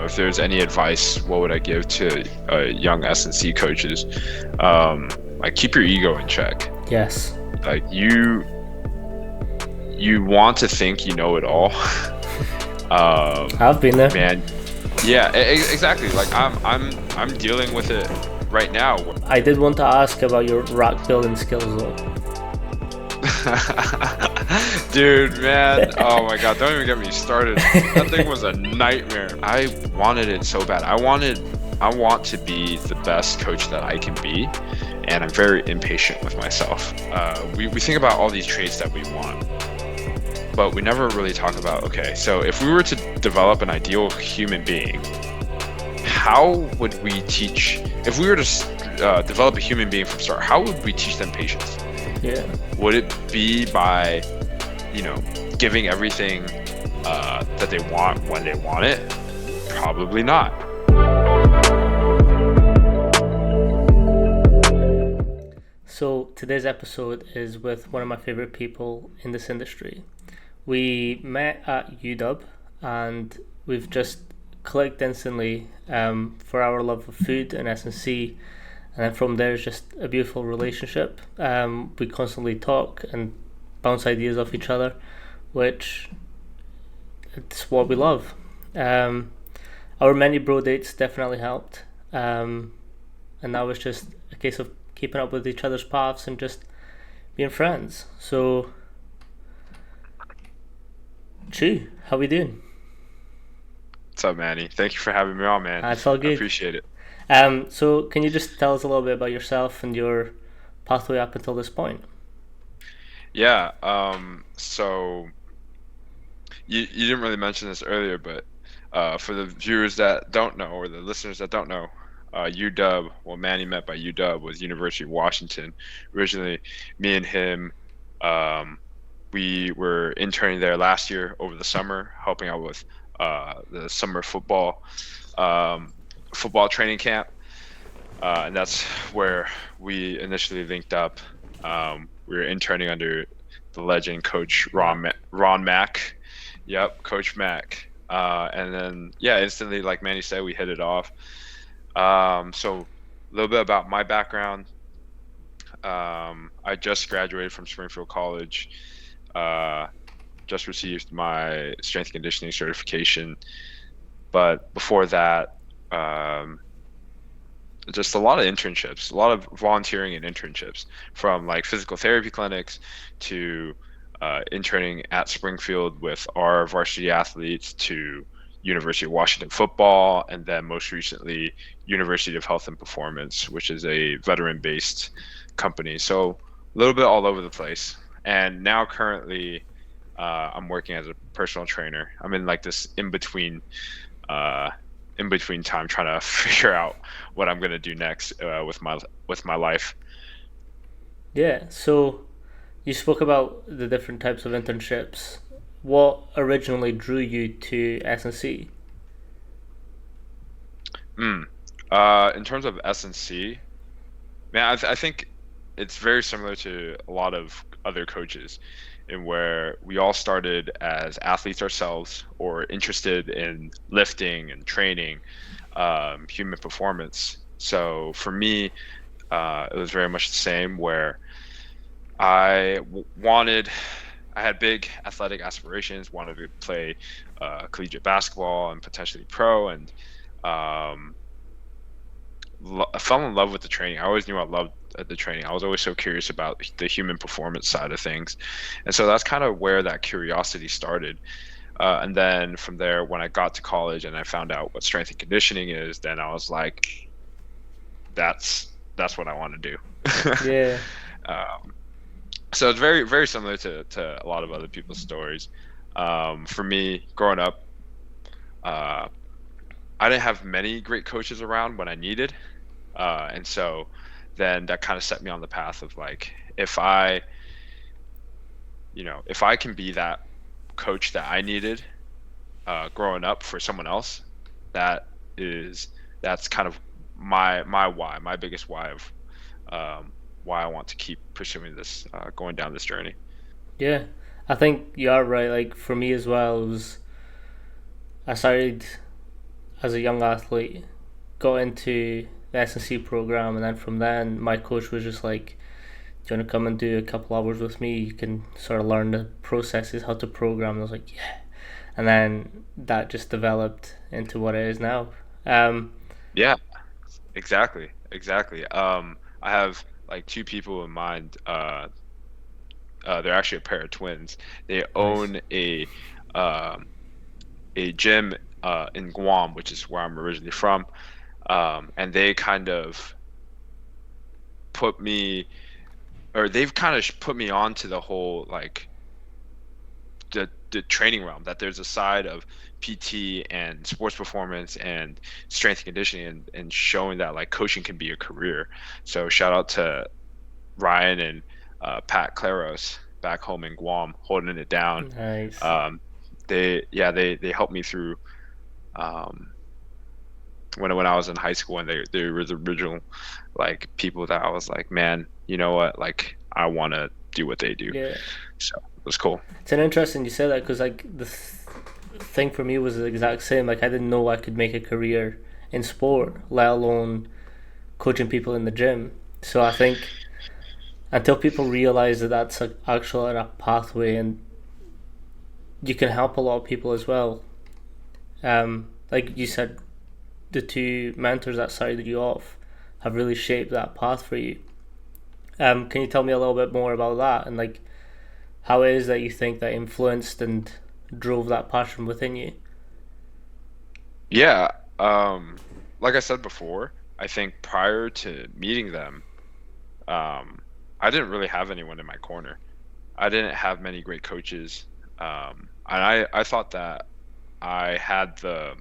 if there's any advice, what would I give to young S&C coaches? Like, keep your ego in check. Yes. Like, you want to think you know it all. I've been there, man. Yeah, exactly. Like, I'm dealing with it right now. I did want to ask about your rack building skills though. Dude, man, oh my god, don't even get me started. That thing was a nightmare. I wanted it so bad. I want to be the best coach that I can be, and I'm very impatient with myself. We think about all these traits that we want, but we never really talk about, okay, so if we were to develop an ideal human being, how would we teach, if we were to develop a human being from start, how would we teach them patience? Yeah. Would it be by, giving everything that they want when they want it? Probably not. So today's episode is with one of my favorite people in this industry. We met at UW and we've just clicked instantly for our love of food and S&C, and then from there it's just a beautiful relationship. We constantly talk and bounce ideas off each other, which it's what we love. Our many bro dates definitely helped, and now it's just a case of keeping up with each other's paths and just being friends. So, Chu, how we doing? What's up, Manny? Thank you for having me on, man. It's all good. I appreciate it. So can you just tell us a little bit about yourself and your pathway up until this point? Yeah. So you didn't really mention this earlier, but for the viewers that don't know, or the listeners that don't know, UW, well, Manny met by UW, was University of Washington. Originally, me and him, we were interning there last year over the summer, helping out with the summer football training camp, and that's where we initially linked up. We were interning under the legend Coach Ron Mack. Yep, Coach Mack. And then, yeah, instantly, like Manny said, we hit it off. So a little bit about my background. I just graduated from Springfield College. Just received my strength and conditioning certification. But before that, just a lot of internships, a lot of volunteering and internships, from like physical therapy clinics to interning at Springfield with our varsity athletes, to University of Washington football, and then most recently University of Health and Performance, which is a veteran-based company. So a little bit all over the place. And now currently I'm working as a personal trainer. I'm in like this in-between time, trying to figure out what I'm gonna do next with my life. Yeah, so you spoke about the different types of internships. What originally drew you to S&C? In terms of S&C, man, I think it's very similar to a lot of other coaches, in where we all started as athletes ourselves, or interested in lifting and training, human performance. So for me, it was very much the same, where I had big athletic aspirations, wanted to play collegiate basketball and potentially pro, and I fell in love with the training. I always knew I loved the training. I was always so curious about the human performance side of things. And so that's kind of where that curiosity started. And then from there, when I got to college and I found out what strength and conditioning is, then I was like, that's what I want to do. Yeah. So it's very, very similar to a lot of other people's stories. For me, growing up, I didn't have many great coaches around when I needed. And so then that kind of set me on the path of like, if I can be that coach that I needed growing up for someone else, that's kind of my why, my biggest why of why I want to keep pursuing this, going down this journey. Yeah, I think you are right. Like for me as well, I started as a young athlete, got into the S&C program, and then from then my coach was just like, "Do you want to come and do a couple hours with me? You can sort of learn the processes, how to program." And I was like, "Yeah," and then that just developed into what it is now. Um, Yeah, exactly. I have like two people in mind. They're actually a pair of twins. They nice, own um, a gym in Guam, which is where I'm originally from. And they kind of put me, or they've kind of put me onto the whole like the training realm, that there's a side of PT and sports performance and strength and conditioning, and showing that like coaching can be a career. So shout out to Ryan and Pat Claros back home in Guam holding it down. nice. Um, they helped me through um, when I was in high school, and they were the original like people that I was like, man, you know what, like I want to do what they do. Yeah, So it was cool. it's an interesting you said that because like thing for me was the exact same. Like I didn't know I could make a career in sport, let alone coaching people in the gym. So I think until people realize that that's actually a pathway and you can help a lot of people as well. Like you said, the two mentors that started you off have really shaped that path for you. Can you tell me a little bit more about that and like how it is that you think that influenced and drove that passion within you? Yeah, um, like I said before, I think prior to meeting them, um, I didn't really have anyone in my corner. I didn't have many great coaches, and I thought that I had the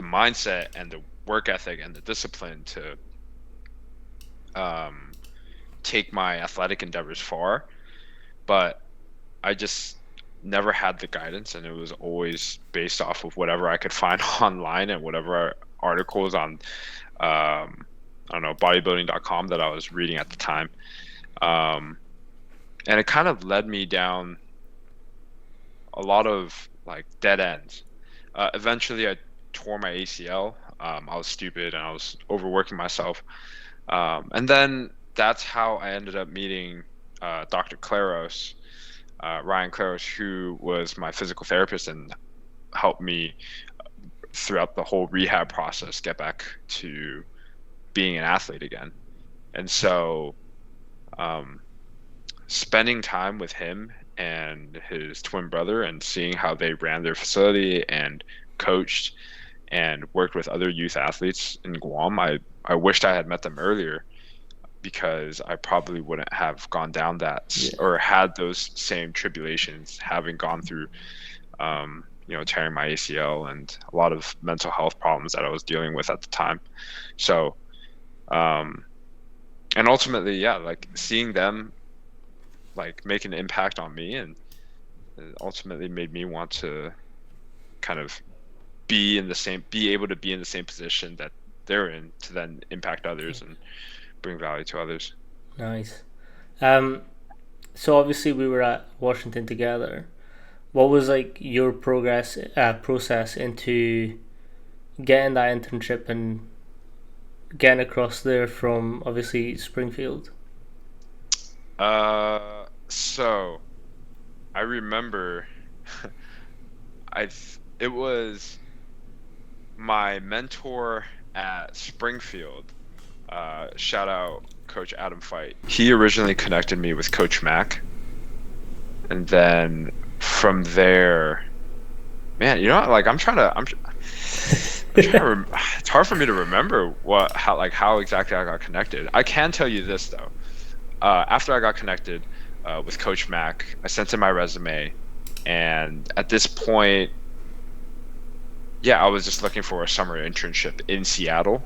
mindset and the work ethic and the discipline to um, take my athletic endeavors far, but I just never had the guidance, and it was always based off of whatever I could find online and whatever articles on I don't know, bodybuilding.com that I was reading at the time. Um, and it kind of led me down a lot of like dead ends. Eventually, I tore my ACL. I was stupid and I was overworking myself. And then that's how I ended up meeting Dr. Claros, Ryan Claros, who was my physical therapist and helped me throughout the whole rehab process get back to being an athlete again. And so, um, spending time with him and his twin brother and seeing how they ran their facility and coached and worked with other youth athletes in Guam, I wished I had met them earlier, because I probably wouldn't have gone down that Yeah, or had those same tribulations, having gone through, tearing my ACL and a lot of mental health problems that I was dealing with at the time. So, um, and ultimately, yeah, like seeing them like make an impact on me, and it ultimately made me want to kind of be able to be in the same position that they're in, to then impact others and bring value to others. nice. Um, so obviously we were at Washington together. What was like your progress process into getting that internship and getting across there from obviously Springfield? So I remember it was my mentor at Springfield. Shout out Coach Adam Fight. He originally connected me with Coach Mack, and then from there, man, like I'm trying to. It's hard for me to remember how exactly I got connected. I can tell you this though. After I got connected with Coach Mack, I sent him my resume, and at this point, yeah, I was just looking for a summer internship in Seattle,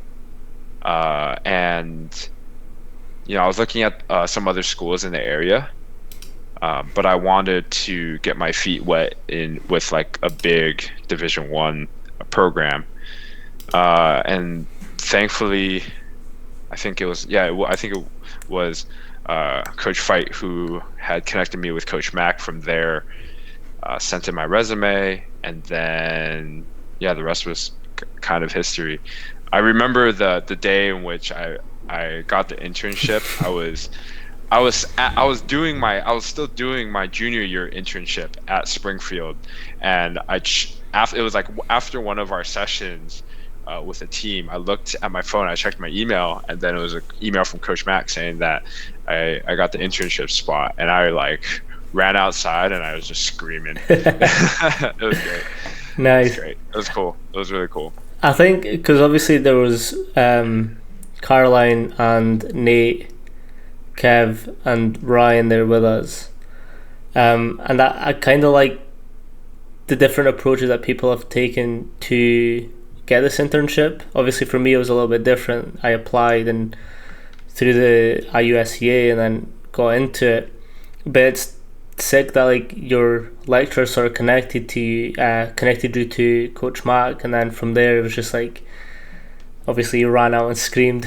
and I was looking at some other schools in the area, but I wanted to get my feet wet in with like a big Division 1 program, and thankfully, I think it was I think it was Coach Fight who had connected me with Coach Mack. From there, sent in my resume, and then the rest was kind of history. I remember the day in which I got the internship. I was still doing my junior year internship at Springfield, and after it was like after one of our sessions with the team, I looked at my phone, I checked my email, and then it was an email from Coach Mack saying that I got the internship spot, and I like ran outside and I was just screaming. It was great. It was Nice. great. It was cool. It was really cool. I think because obviously there was Caroline and Nate, Kev and Ryan there with us, and I kind of like the different approaches that people have taken to get this internship. Obviously, for me, it was a little bit different. I applied and through the IUSCA and then got into it. But it's sick that like your lecturers sort of connected you to Coach Mac, and then from there it was just like obviously you ran out and screamed.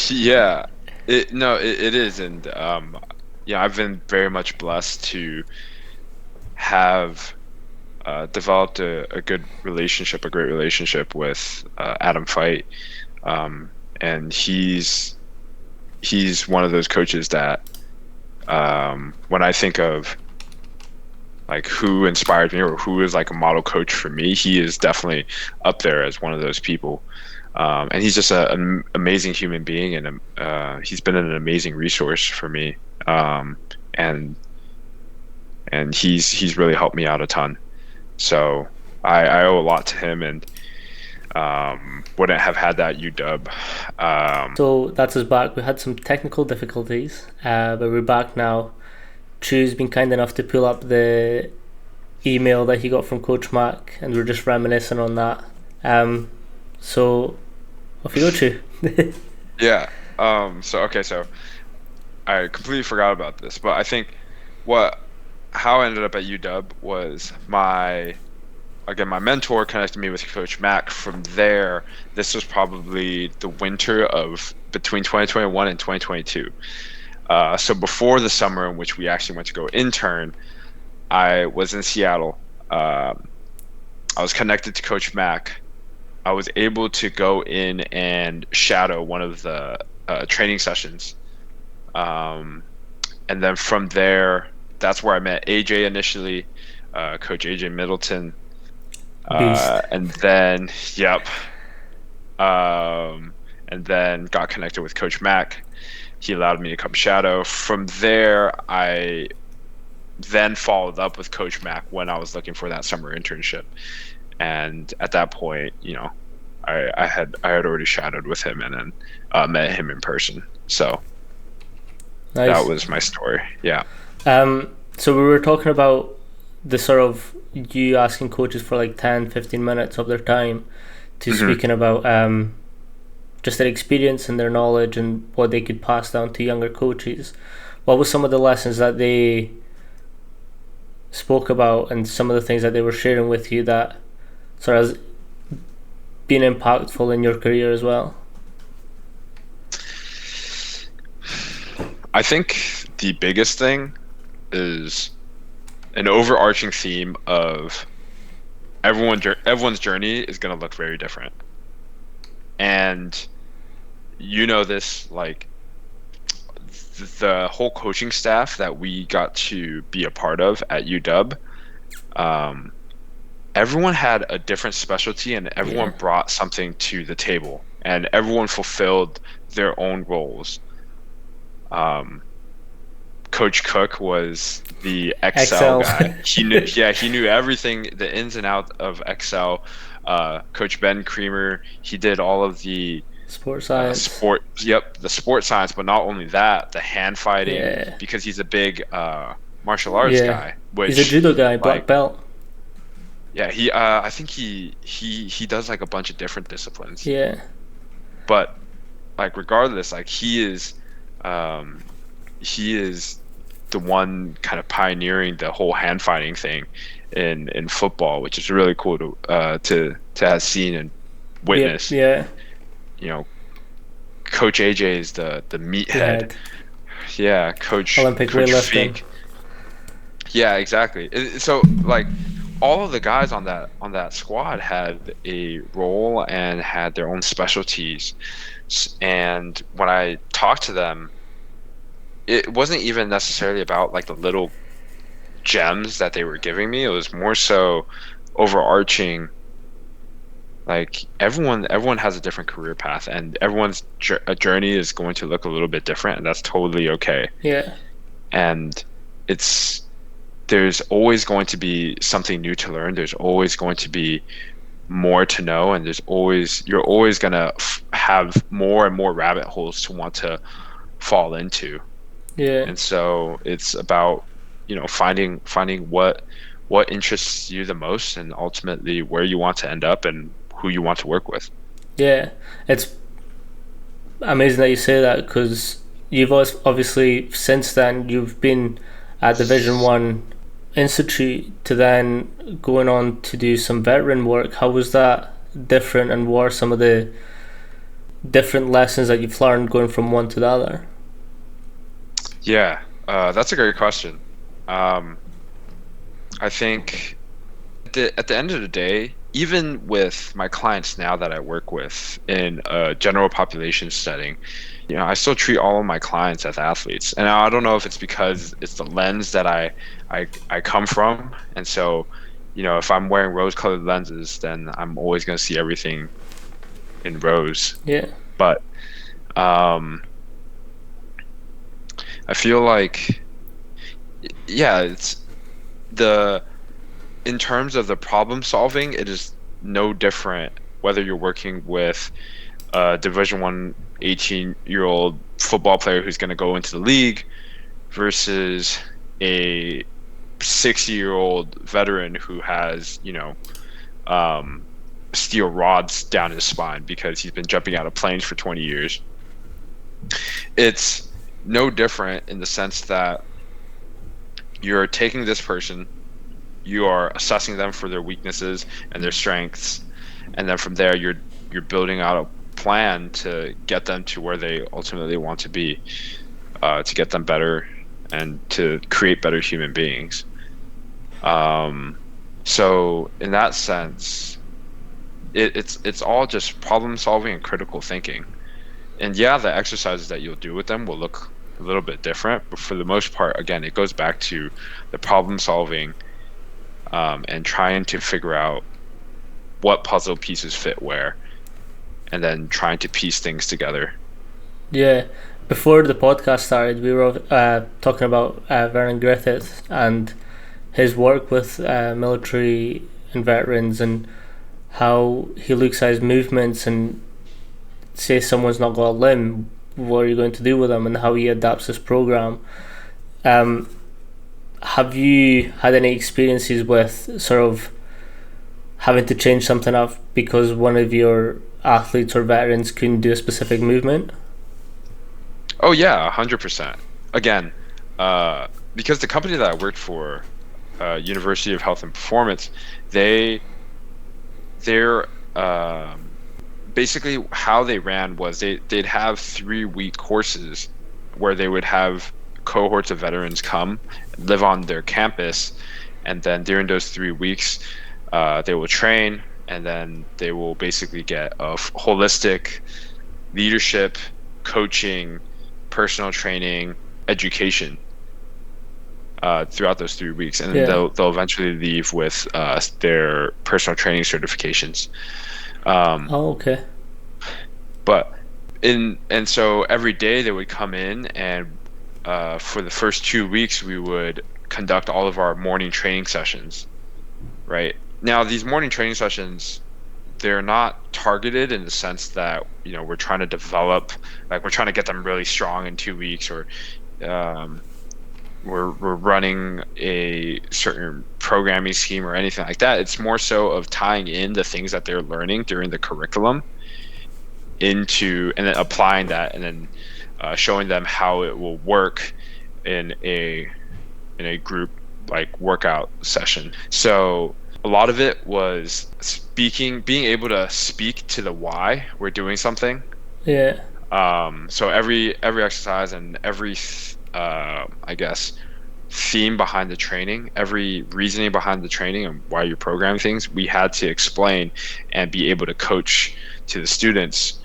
Yeah, it is, and yeah, I've been very much blessed to have developed a good relationship, a great relationship with Adam Fight, and he's one of those coaches that when I think of like who inspired me or who is like a model coach for me, he is definitely up there as one of those people. And he's just an amazing human being, and he's been an amazing resource for me. And he's really helped me out a ton. So I owe a lot to him, and wouldn't have had that UW. So that's us back. We had some technical difficulties, but we're back now. Chu's been kind enough to pull up the email that he got from Coach Mac, and we're just reminiscing on that. So off you go, Chu. Yeah. So I completely forgot about this, but I think how I ended up at UW was my mentor connected me with Coach Mack. From there, this was probably the winter of between 2021 and 2022. So before the summer in which we actually went to go intern, I was in Seattle. I was connected to Coach Mack. I was able to go in and shadow one of the training sessions. And then from there, that's where I met AJ initially, Coach AJ Middleton. And then, and then got connected with Coach Mack. He allowed me to come shadow. From there, I then followed up with Coach Mack when I was looking for that summer internship. And at that point, I had already shadowed with him and then met him in person. So Nice. That was my story. Yeah. So we were talking about the sort of you asking coaches for like 10, 15 minutes of their time to speaking about just their experience and their knowledge and what they could pass down to younger coaches. What were some of the lessons that they spoke about and some of the things that they were sharing with you that sort of been impactful in your career as well? I think the biggest thing is an overarching theme of everyone's journey is going to look very different. And this, like the whole coaching staff that we got to be a part of at UW, everyone had a different specialty and everyone brought something to the table and everyone fulfilled their own roles. Coach Cook was the Excel guy. He knew everything, the ins and outs of Excel. Coach Ben Creamer, he did all of the sports science. The sports science, but not only that, the hand fighting, because he's a big martial arts guy. He's a judo guy, black belt. Yeah, I think he does like a bunch of different disciplines. Yeah. But like regardless, like he is the one kind of pioneering the whole hand fighting thing in football, which is really cool to have seen and witnessed. Yeah. Coach AJ is the meathead. Yeah, Coach Olympic weightlifting. Yeah, exactly. So like all of the guys on that squad had a role and had their own specialties. And when I talked to them, it wasn't even necessarily about like the little gems that they were giving me. It was more so overarching, like everyone has a different career path, and everyone's journey is going to look a little bit different, and that's totally okay. Yeah. And it's there's always going to be something new to learn. There's always going to be more to know, and you're always gonna have more and more rabbit holes to want to fall into. Yeah. And so it's about, finding what interests you the most, and ultimately where you want to end up and who you want to work with. Yeah. It's amazing that you say that because you've obviously since then you've been at Division One Institute to then going on to do some veteran work. How was that different, and what are some of the different lessons that you've learned going from one to the other? Yeah, that's a great question. Um, I think at the end of the day, even with my clients now that I work with in a general population setting, I still treat all of my clients as athletes. And I don't know if it's because it's the lens that I come from. And so, if I'm wearing rose-colored lenses, then I'm always going to see everything in rose. Yeah. But um, I feel like, yeah, it's the in terms of the problem solving, it is no different whether you're working with a Division One 18-year-old football player who's going to go into the league versus a 60-year-old veteran who has, um, steel rods down his spine because he's been jumping out of planes for 20 years. It's no different in the sense that you're taking this person, you are assessing them for their weaknesses and their strengths, and then from there you're building out a plan to get them to where they ultimately want to be, to get them better and to create better human beings. So in that sense, it's all just problem solving and critical thinking. And yeah, the exercises that you'll do with them will look a little bit different, but for the most part, again, it goes back to the problem solving, and trying to figure out what puzzle pieces fit where, and then trying to piece things together. Yeah. Before the podcast started, we were talking about Vernon Griffith and his work with military and veterans, and how he looks at his movements and say someone's not got a limb, what are you going to do with them, and how he adapts his program. Have you had any experiences with sort of having to change something up because one of your athletes or veterans couldn't do a specific movement? Oh yeah, 100%. Again, because the company that I worked for, University of Health and Performance, they're basically how they ran was they'd have 3-week courses where they would have cohorts of veterans come live on their campus, and then during those 3 weeks, they will train, and then they will basically get a holistic leadership, coaching, personal training, education throughout those 3 weeks, and then they'll eventually leave with their personal training certifications. Oh, okay. But and so every day they would come in, and for the first 2 weeks we would conduct all of our morning training sessions. Right now, these morning training sessions, they're not targeted in the sense that we're trying to develop, like we're trying to get them really strong in 2 weeks, or we're running a certain programming scheme or anything like that. It's more so of tying in the things that they're learning during the curriculum into, and then applying that, and then showing them how it will work in a group like workout session. So a lot of it was being able to speak to the why we're doing something. Yeah. So every exercise and every I guess theme behind the training, every reasoning behind the training and why you're programming things, we had to explain and be able to coach to the students,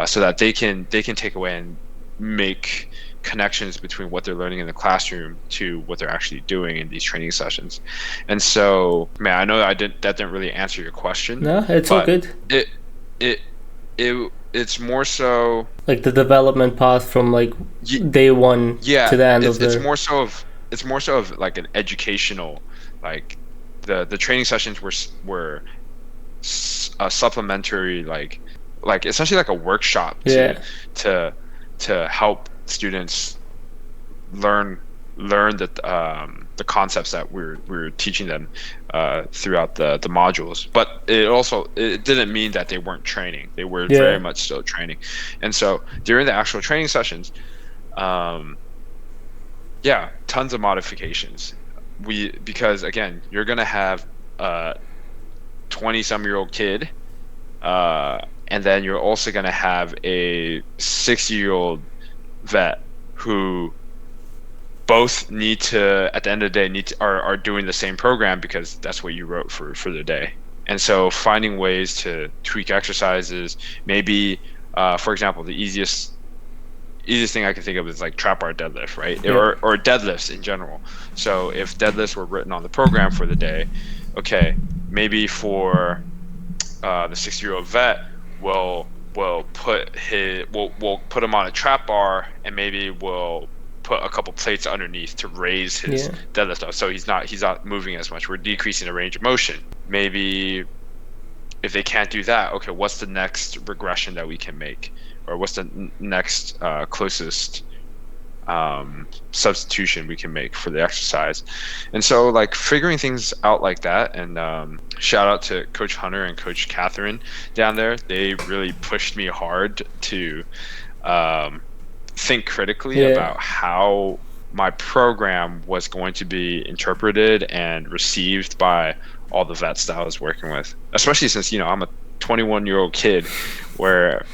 so that they can take away and make connections between what they're learning in the classroom to what they're actually doing in these training sessions. And so, man, I know that didn't really answer your question, No, it's all but good. it it's more so Like the development path from like day one yeah, to the end of it's the. more so of like an educational, like the training sessions were a supplementary, like essentially like a workshop Yeah. to help students learn the concepts that we're teaching them throughout the modules. But it didn't mean that they weren't training. They were Yeah. very much still training. And so during the actual training sessions, yeah, tons of modifications. Because again, you're gonna have a 20-some-year-old kid, and then you're also gonna have a 60-year-old vet who both need to, at the end of the day, are doing the same program because that's what you wrote for the day. And so finding ways to tweak exercises, maybe, for example, the easiest thing I can think of is like trap bar deadlift, right? Yeah. Or deadlifts in general. So if deadlifts were written on the program for the day, okay, maybe for the 60-year-old vet, we'll put him on a trap bar, and maybe we'll put a couple plates underneath to raise his deadlift up, so he's not moving as much. We're decreasing the range of motion. Maybe if they can't do that, okay, what's the next regression that we can make, or what's the next closest substitution we can make for the exercise? And so like figuring things out like that. And shout out to Coach Hunter and Coach Catherine down there. They really pushed me hard to think critically about how my program was going to be interpreted and received by all the vets that I was working with, especially since, I'm a 21-year-old kid where,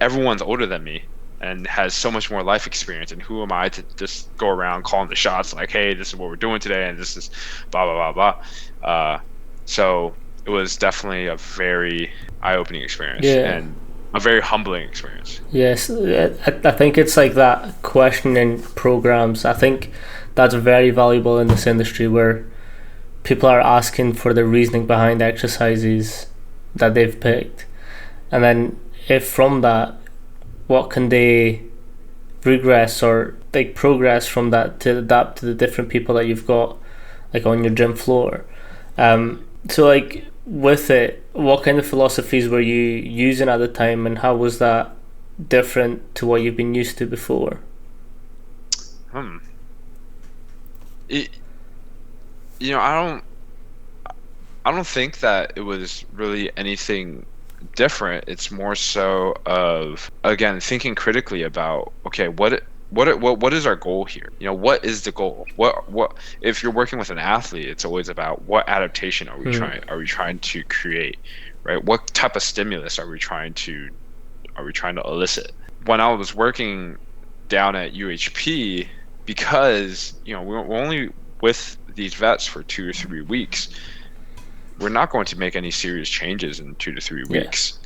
everyone's older than me and has so much more life experience. And who am I to just go around calling the shots like, hey, this is what we're doing today, and this is blah, blah, blah, blah. So it was definitely a very eye-opening experience and a very humbling experience. Yes, I think it's like that questioning programs. I think that's very valuable in this industry where people are asking for the reasoning behind exercises that they've picked. And then if from that, what can they regress or like progress from that to adapt to the different people that you've got like on your gym floor. So like with it, what kind of philosophies were you using at the time, and how was that different to what you've been used to before? I don't think that it was really anything different. It's more so of, again, thinking critically about, okay, what is our goal here? What is the goal? What if you're working with an athlete, it's always about what adaptation are we trying to create, right? What type of stimulus are we trying to elicit? When I was working down at UHP, because we're only with these vets for 2 or 3 weeks, we're not going to make any serious changes in 2 to 3 weeks.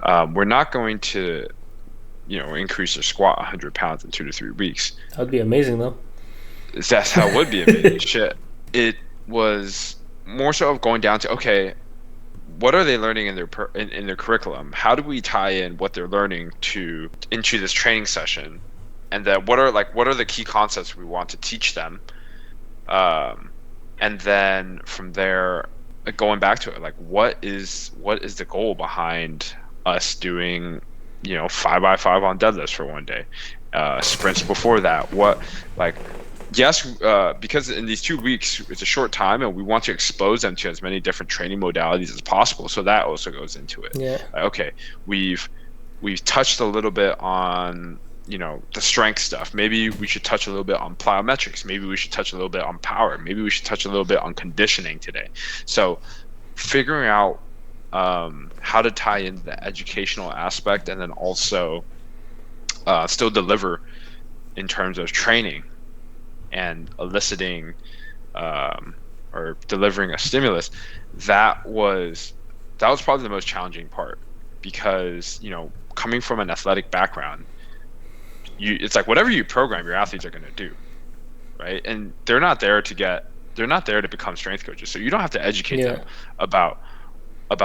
We're not going to increase their squat 100 pounds in 2 to 3 weeks. That'd be amazing though. That's how it would be amazing. Shit. It was more so of going down to, okay, what are they learning in their curriculum? How do we tie in what they're learning into this training session? And then what are the key concepts we want to teach them? And then from there, going back to it, like what is the goal behind us doing 5x5 on deadlifts for one day, sprints before that? Because in these 2 weeks it's a short time, and we want to expose them to as many different training modalities as possible, so that also goes into it. Okay, we've touched a little bit on the strength stuff. Maybe we should touch a little bit on plyometrics. Maybe we should touch a little bit on power. Maybe we should touch a little bit on conditioning today. So figuring out how to tie in the educational aspect, and then also still deliver in terms of training, and eliciting or delivering a stimulus, that was probably the most challenging part, because coming from an athletic background, it's like whatever you program, your athletes are going to do, right? And they're not there to become strength coaches, so you don't have to educate them Yeah. about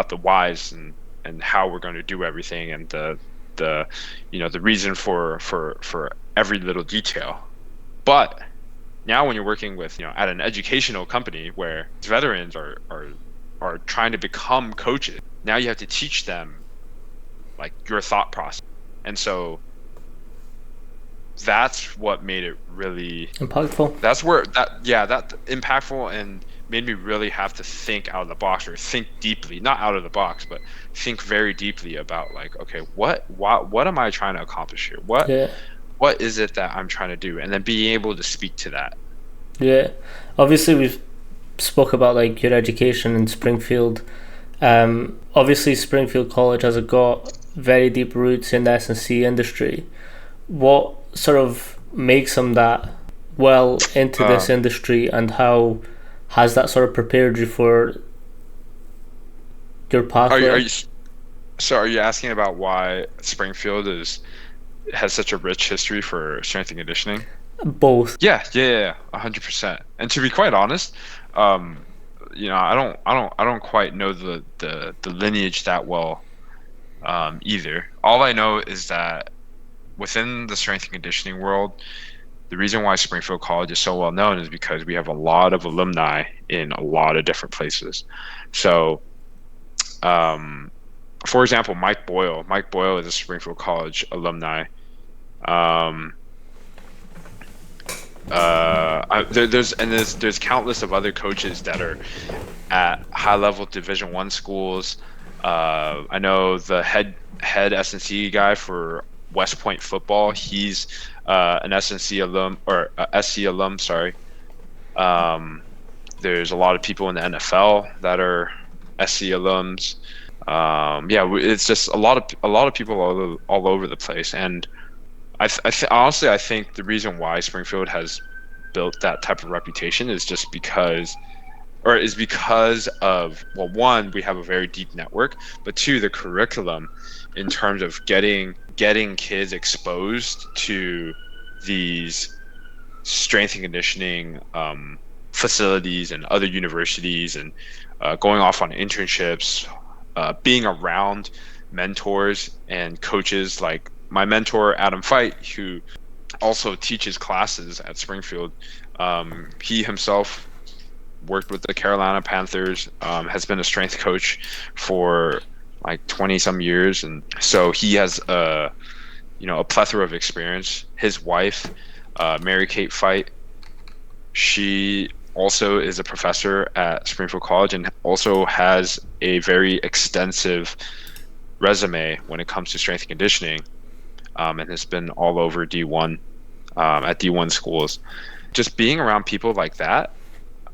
the whys and how we're going to do everything, and the the reason for every little detail. But now when you're working with at an educational company where veterans are trying to become coaches, now you have to teach them like your thought process. And so that's what made it really Impactful. that's where that impactful, and made me really have to think out of the box, or think deeply, not out of the box, but think very deeply about like, okay, what am I trying to accomplish here? Yeah. What is it that I'm trying to do? And then being able to speak to that. Yeah. Obviously, we've spoke about like your education in Springfield. Obviously, Springfield College has got very deep roots in the S&C industry. What sort of makes them that well into this Um, industry, and how has that sort of prepared you for your are pathway? you so are you asking about why Springfield has such a rich history for strength and conditioning? Both. Yeah, 100%. And to be quite honest, um, I don't quite know the lineage that well, either. All I know is that within the strength and conditioning world, the reason why Springfield College is so well known is because we have a lot of alumni in a lot of different places. So, um, for example, Mike Boyle is a Springfield College alumni. Um, there's countless of other coaches that are at high level Division 1 schools. I know the head S&C guy for West Point football. He's an S&C alum, or SC alum. Sorry. Um, there's a lot of people in the NFL that are SC alums. Yeah, it's just a lot of people all over the place. And honestly, I think the reason why Springfield has built that type of reputation is because of, well, one, we have a very deep network, but two, the curriculum, in terms of getting kids exposed to these strength and conditioning facilities and other universities, and going off on internships, being around mentors and coaches like my mentor Adam Fight, who also teaches classes at Springfield. He himself worked with the Carolina Panthers, has been a strength coach for like 20 some years, and so he has a plethora of experience. His wife, Mary Kate Fight, she also is a professor at Springfield College and also has a very extensive resume when it comes to strength and conditioning, and has been all over D1, at D1 schools. Just being around people like that,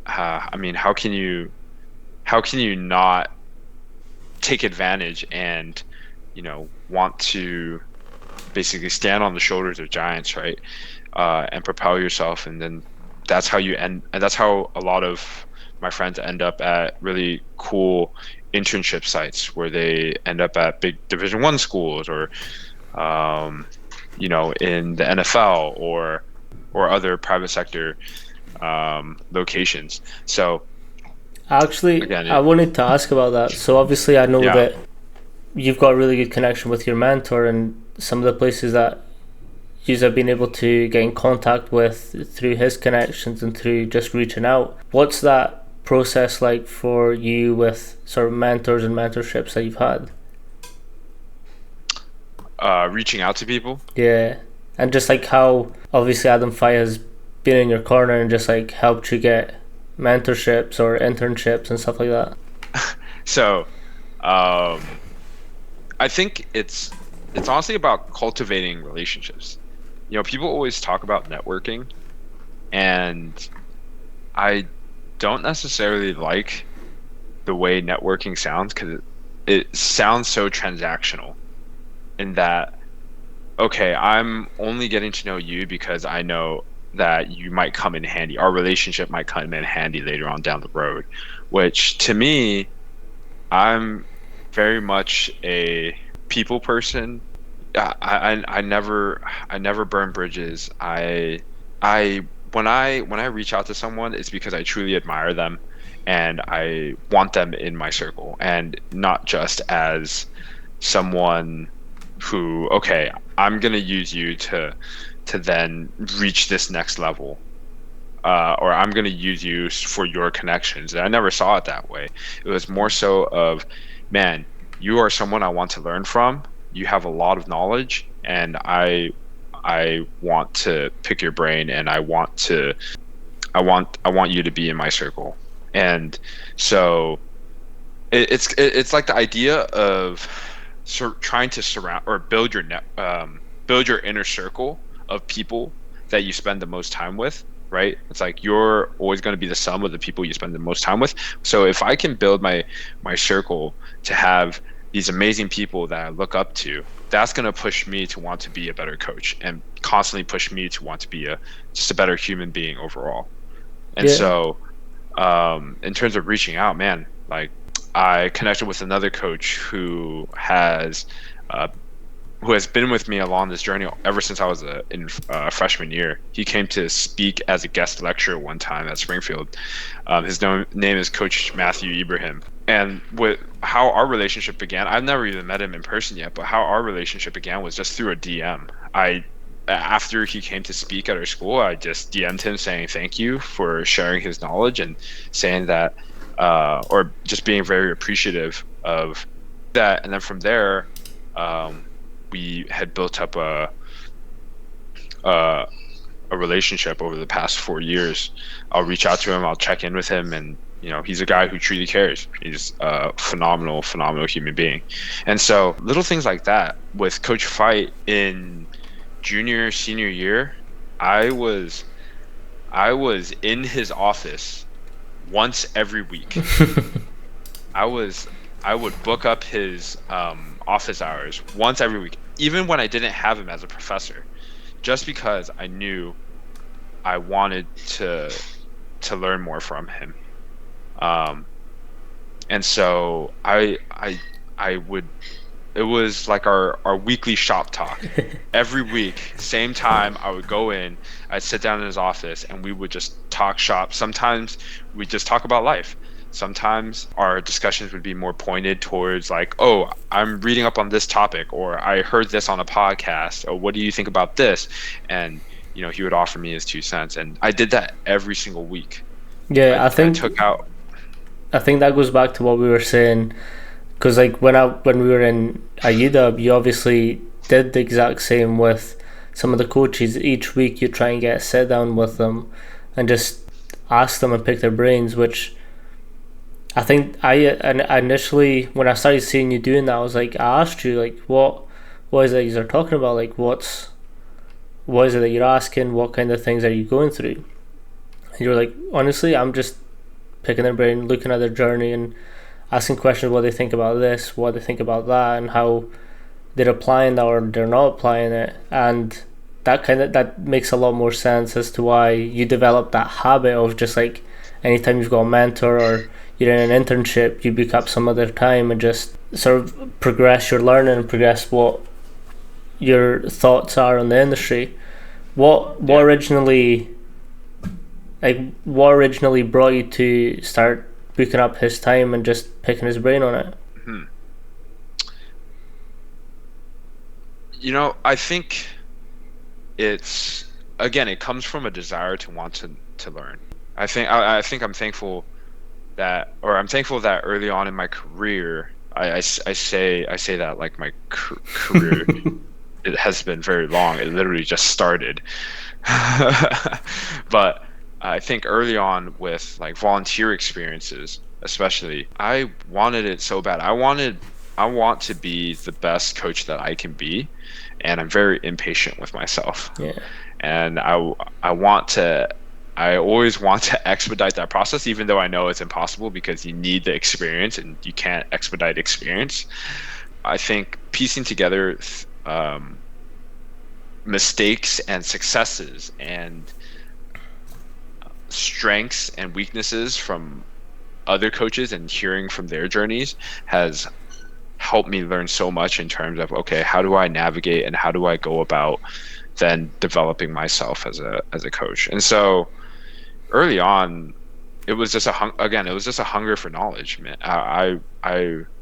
I mean, how can you not take advantage and want to basically stand on the shoulders of giants, right? And propel yourself, and then that's how a lot of my friends end up at really cool internship sites, where they end up at big Division 1 schools, or in the NFL, or other private sector locations. So Actually, again, I wanted to ask about that. So obviously, I know yeah. that you've got a really good connection with your mentor, and some of the places that you have been able to get in contact with through his connections and through just reaching out. What's that process like for you with sort of mentors and mentorships that you've had? Reaching out to people. Yeah, and just like how obviously Adam Fight has been in your corner and just like helped you get mentorships or internships and stuff like that. So, um, I think it's honestly about cultivating relationships. People always talk about networking, and I don't necessarily like the way networking sounds, because it sounds so transactional, in that, okay, I'm only getting to know you because I know that you might come in handy. Our relationship might come in handy later on down the road, which to me, I'm very much a people person. I never burn bridges. I when I reach out to someone, it's because I truly admire them and I want them in my circle, and not just as someone who, okay, I'm gonna use you to then reach this next level, or I'm gonna use you for your connections. And I never saw it that way. It was more so of, man, you are someone I want to learn from. You have a lot of knowledge, and I want to pick your brain, and I want you to be in my circle. And so it's like the idea of trying to surround or build your inner circle of people that you spend the most time with, right? It's like you're always going to be the sum of the people you spend the most time with. So if I can build my circle to have these amazing people that I look up to, that's going to push me to want to be a better coach, and constantly push me to want to be just a better human being overall. And Yeah. so, in terms of reaching out, man, like, I connected with another coach uh, who has been with me along this journey ever since I was in freshman year. He came to speak as a guest lecturer one time at Springfield. His name is Coach Matthew Ibrahim. And with how our relationship began, I've never even met him in person yet, but how our relationship began was just through a DM. After he came to speak at our school, I just DM'd him saying thank you for sharing his knowledge, and saying that, or just being very appreciative of that. And then from there, we had built up a relationship over the past 4 years. I'll reach out to him, I'll check in with him, and he's a guy who truly cares. He's a phenomenal human being. And so little things like that with Coach Fight in senior year, I was in his office once every week. I would book up his office hours once every week, even when I didn't have him as a professor, just because I knew I wanted to learn more from him. And so I would. It was like our weekly shop talk. Every week, same time, I would go in, I'd sit down in his office, and we would just talk shop. Sometimes we'd just talk about life. Sometimes our discussions would be more pointed towards, like, oh, I'm reading up on this topic, or I heard this on a podcast, or what do you think about this? And he would offer me his 2 cents, and I did that every single week. Yeah, I took out. I think that goes back to what we were saying, because like when we were in UW, you obviously did the exact same with some of the coaches. Each week you try and get a sit down with them and just ask them and pick their brains, which I think I initially, when I started seeing you doing that, I was like, I asked you, like, what is it you're talking about? Like, what is it that you're asking? What kind of things are you going through? And you're like, honestly, I'm just picking their brain, looking at their journey, and asking questions, what they think about this, what they think about that, and how they're applying that or they're not applying it. And that makes a lot more sense as to why you develop that habit of just like, anytime you've got a mentor or you're in an internship, you book up some other time and just sort of progress your learning and progress what your thoughts are on the industry. What originally brought you to start booking up his time and just picking his brain on it? I think it comes from a desire to want to learn. I think I'm thankful that early on in my career, I say that like my career it has been very long. It literally just started. But I think early on with like volunteer experiences, especially, I wanted it so bad. I want to be the best coach that I can be, and I'm very impatient with myself. Yeah. And I always want to expedite that process, even though I know it's impossible because you need the experience and you can't expedite experience. I think piecing together mistakes and successes and strengths and weaknesses from other coaches and hearing from their journeys has helped me learn so much in terms of, okay, how do I navigate and how do I go about then developing myself as a coach. And so early on, it was just again, it was just a hunger for knowledge, man.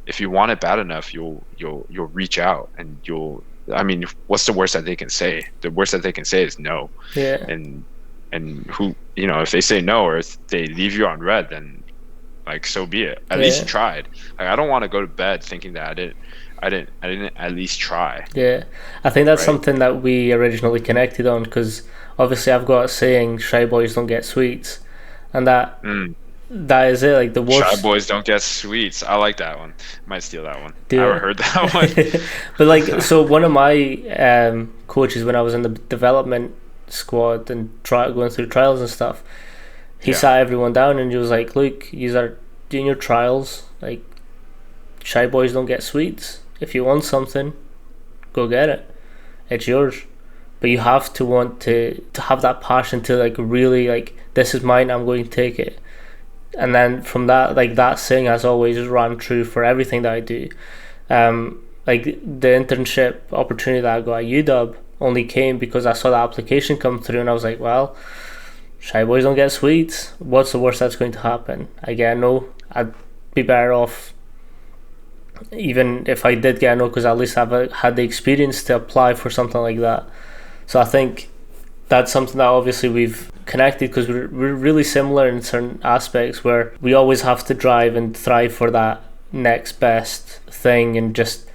If you want it bad enough, you'll reach out, and I mean, what's the worst that they can say? The worst that they can say is no. Yeah. And who, if they say no, or if they leave you on red, then like, so be it. At least you tried. Like, I don't want to go to bed thinking that I didn't at least try. Yeah, I think that's Right. something that we originally connected on, because obviously I've got a saying, shy boys don't get sweets, and that is it. Like the Shy worst. boys don't get sweets. I like that one. Might steal that one. I Do haven't it. heard that one. But like, so one of my coaches, when I was in the development squad and going through trials and stuff, he Yeah. sat everyone down and he was like, "Look, you are doing your trials. Like, shy boys don't get sweets. If you want something, go get it. It's yours. But you have to want to have that passion to like really like, this is mine. I'm going to take it." And then from that, like that saying has always run true for everything that I do. Like the internship opportunity that I got at UW only came because I saw the application come through, and I was like, well, shy boys don't get sweets. What's the worst that's going to happen? I get a no. I'd be better off even if I did get a no, because at least I've had the experience to apply for something like that. So I think that's something that obviously we've connected, because we're really similar in certain aspects, where we always have to drive and thrive for that next best thing, and just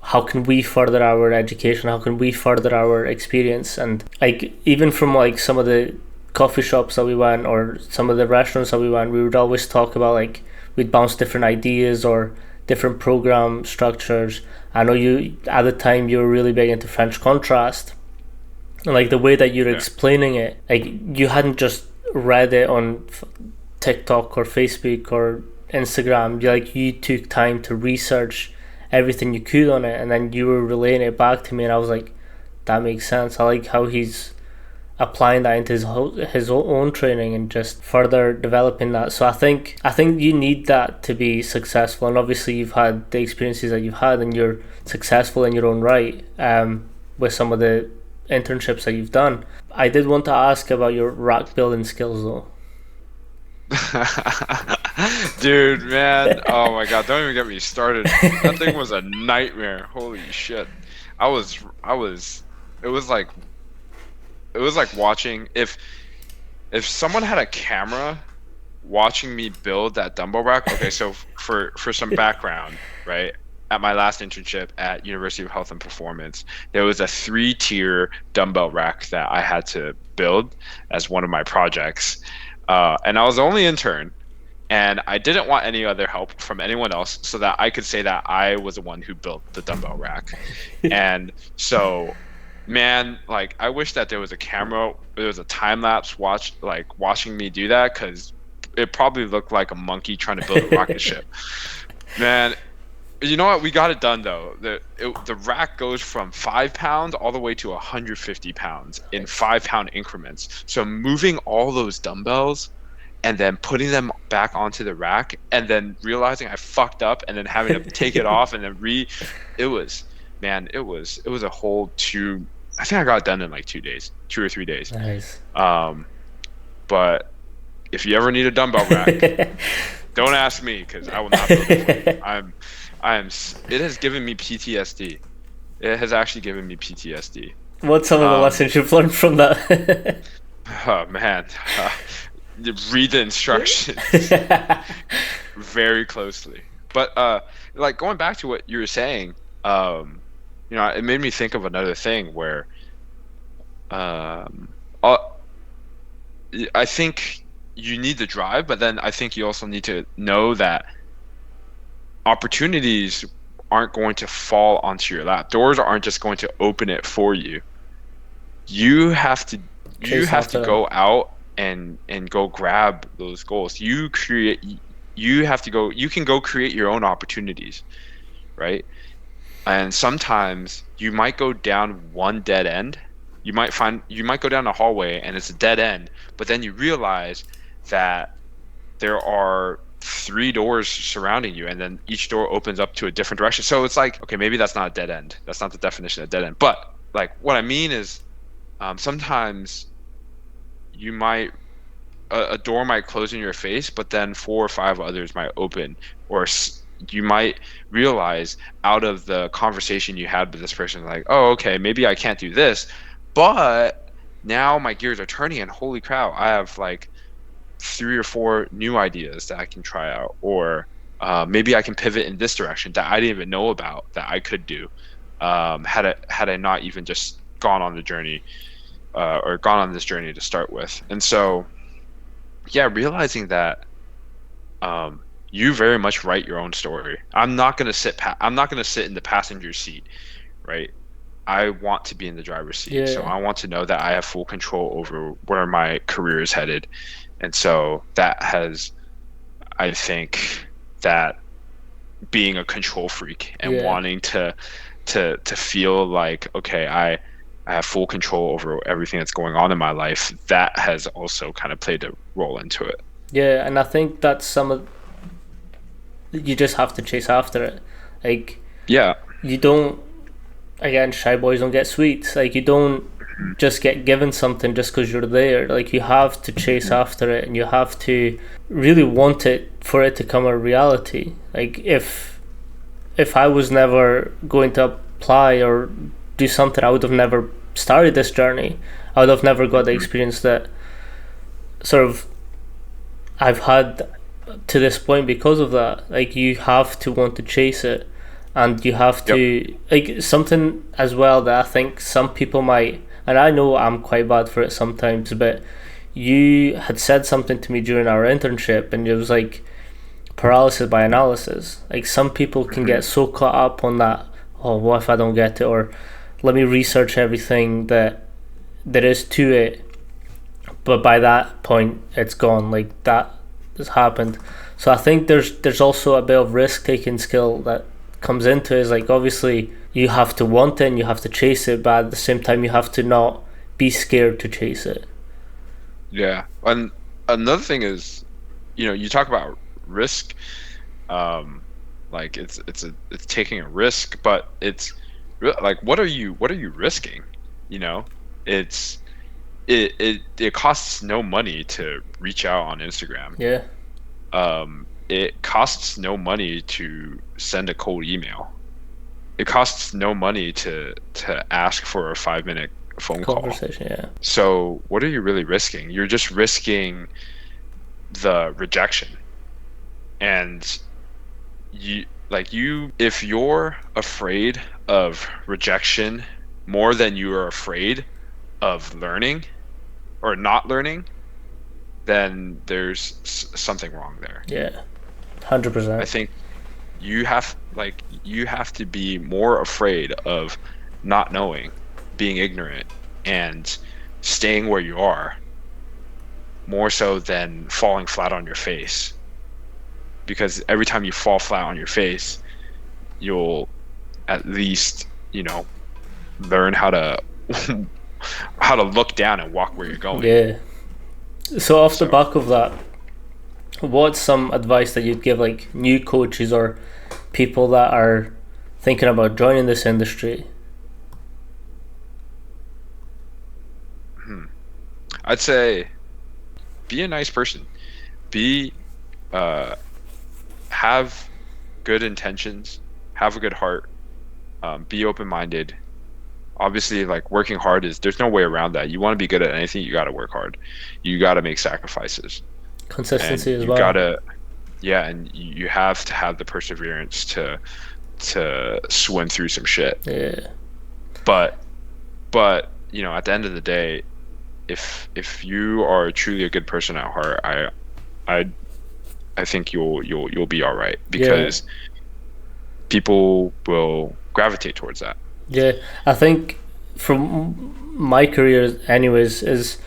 how can we further our education, how can we further our experience. And like, even from like some of the coffee shops that we went, or some of the restaurants that we went, we would always talk about, like, we'd bounce different ideas or different program structures. I know you at the time you were really big into French contrast, and like the way that you're explaining it, like you hadn't just read it on TikTok or Facebook or Instagram. You took time to research everything you could on it, and then you were relaying it back to me, and I was like, that makes sense. I like how he's applying that into his own training and just further developing that. So I think you need that to be successful, and obviously you've had the experiences that you've had, and you're successful in your own right, with some of the internships that you've done. I did want to ask about your rack building skills though. Dude, man. Oh my God, don't even get me started. That thing was a nightmare. Holy shit. I was it was like watching, if someone had a camera watching me build that dumbbell rack. Okay, so for some background, right? At my last internship at University of Health and Performance, there was a 3-tier dumbbell rack that I had to build as one of my projects. And I was the only intern, and I didn't want any other help from anyone else, so that I could say that I was the one who built the dumbbell rack. And so, man, like, I wish that there was a camera, there was a time lapse watching me do that, because it probably looked like a monkey trying to build a rocket ship. Man, you know what? We got it done though. The rack goes from 5 pounds all the way to 150 pounds in 5-pound increments. So moving all those dumbbells and then putting them back onto the rack, and then realizing I fucked up, and then having to take it off and then it was a whole I think I got it done in like 2 days, 2 or 3 days. Nice. But if you ever need a dumbbell rack, don't ask me, because I will not build it for you. It has given me PTSD. It has actually given me PTSD. What's some of the lessons you've learned from that? Oh man, read the instructions very closely. But like, going back to what you were saying, it made me think of another thing where I think you need the drive, but then I think you also need to know that opportunities aren't going to fall onto your lap. Doors aren't just going to open it for you. You have to go out and go grab those goals. You can go create your own opportunities, right? And sometimes you might go down one dead end, you might go down a hallway and it's a dead end, but then you realize that there are three doors surrounding you, and then each door opens up to a different direction. So it's like, okay, maybe that's not a dead end. That's not the definition of dead end. But like what I mean is, sometimes you might a door might close in your face, but then four or five others might open, or you might realize out of the conversation you had with this person, like, oh, okay, maybe I can't do this, but now my gears are turning, and holy cow, I have like three or four new ideas that I can try out, or maybe I can pivot in this direction that I didn't even know about that I could do, had I not even just gone on the journey, or gone on this journey to start with. And so, yeah, realizing that you very much write your own story. I'm not gonna sit in the passenger seat, right? I want to be in the driver's seat. So Yeah, I want to know that I have full control over where my career is headed. And so that has, I think, that being a control freak and yeah. wanting to feel like, okay, I have full control over everything that's going on in my life, that has also kind of played a role into it. Yeah, and I think that's some of you just have to chase after it. Like Yeah. you don't again, shy boys don't get sweets. Like you don't Mhm. just get given something just because you're there. Like you have to chase Mhm. after it, and you have to really want it for it to come a reality. Like if I was never going to apply or do something, I would have never started this journey. I would have never got the Mhm. experience that sort of I've had to this point because of that. Like you have to want to chase it, and you have Yep. to like something as well that I think some people might, and I know I'm quite bad for it sometimes, but you had said something to me during our internship, and it was like paralysis by analysis. Like some people can Mhm. get so caught up on that. Oh, what if I don't get it? Or let me research everything that there is to it, but by that point it's gone. Like that has happened. So I think there's also a bit of risk taking skill that comes into it. Is like obviously you have to want it and you have to chase it, but at the same time you have to not be scared to chase it. Yeah. And another thing is, you talk about risk, um, like it's taking a risk, but it's like what are you risking? You know, it's it costs no money to reach out on Instagram. Yeah, It costs no money to send a cold email. It costs no money to ask for a 5 minute phone call. conversation. Yeah, So what are you really risking? You're just risking the rejection. And if you're afraid of rejection more than you are afraid of learning or not learning, then there's something wrong there. yeah, 100%. I think you have to be more afraid of not knowing, being ignorant, and staying where you are, more so than falling flat on your face. Because every time you fall flat on your face, you'll at least, learn how to how to look down and walk where you're going. Yeah. So off the So, back of that, what's some advice that you'd give like new coaches or people that are thinking about joining this industry? hmm, I'd say be a nice person. Be uh have good intentions, have a good heart, be open-minded. Obviously, like working hard there's no way around that. You want to be good at anything, you got to work hard. You got to make sacrifices, and Consistency as you well. got to, yeah, and you have to have the perseverance to swim through some shit. Yeah. But at the end of the day, if you are truly a good person at heart, I I think you'll be all right, Yeah. because people will gravitate towards that. Yeah. I think from my career anyways is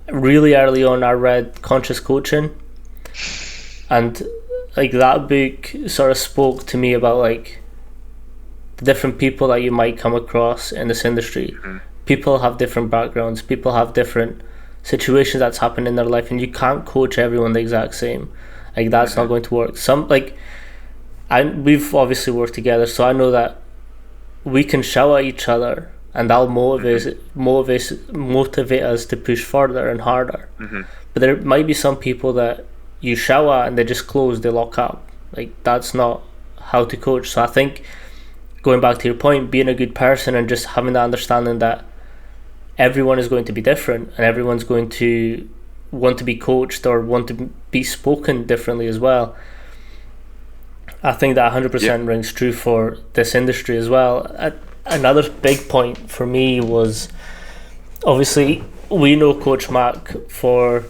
really early on I read Conscious Coaching, and like that book sort of spoke to me about like the different people that you might come across in this industry, Mhm. people have different backgrounds, people have different situations that's happened in their life, and you can't coach everyone the exact same. Like that's not Mm-hmm. going to work. We've obviously worked together, so I know that we can shout at each other, and that'll Mm-hmm. motivate us to push further and harder. Mm-hmm. But there might be some people that you shout at and they just close, they lock up. Like that's not how to coach. So I think going back to your point, being a good person and just having that understanding that everyone is going to be different and everyone's going to want to be coached or want to be spoken differently as well. I think that Yeah. 100% rings true for this industry as well. Another big point for me was obviously we know Coach Mac for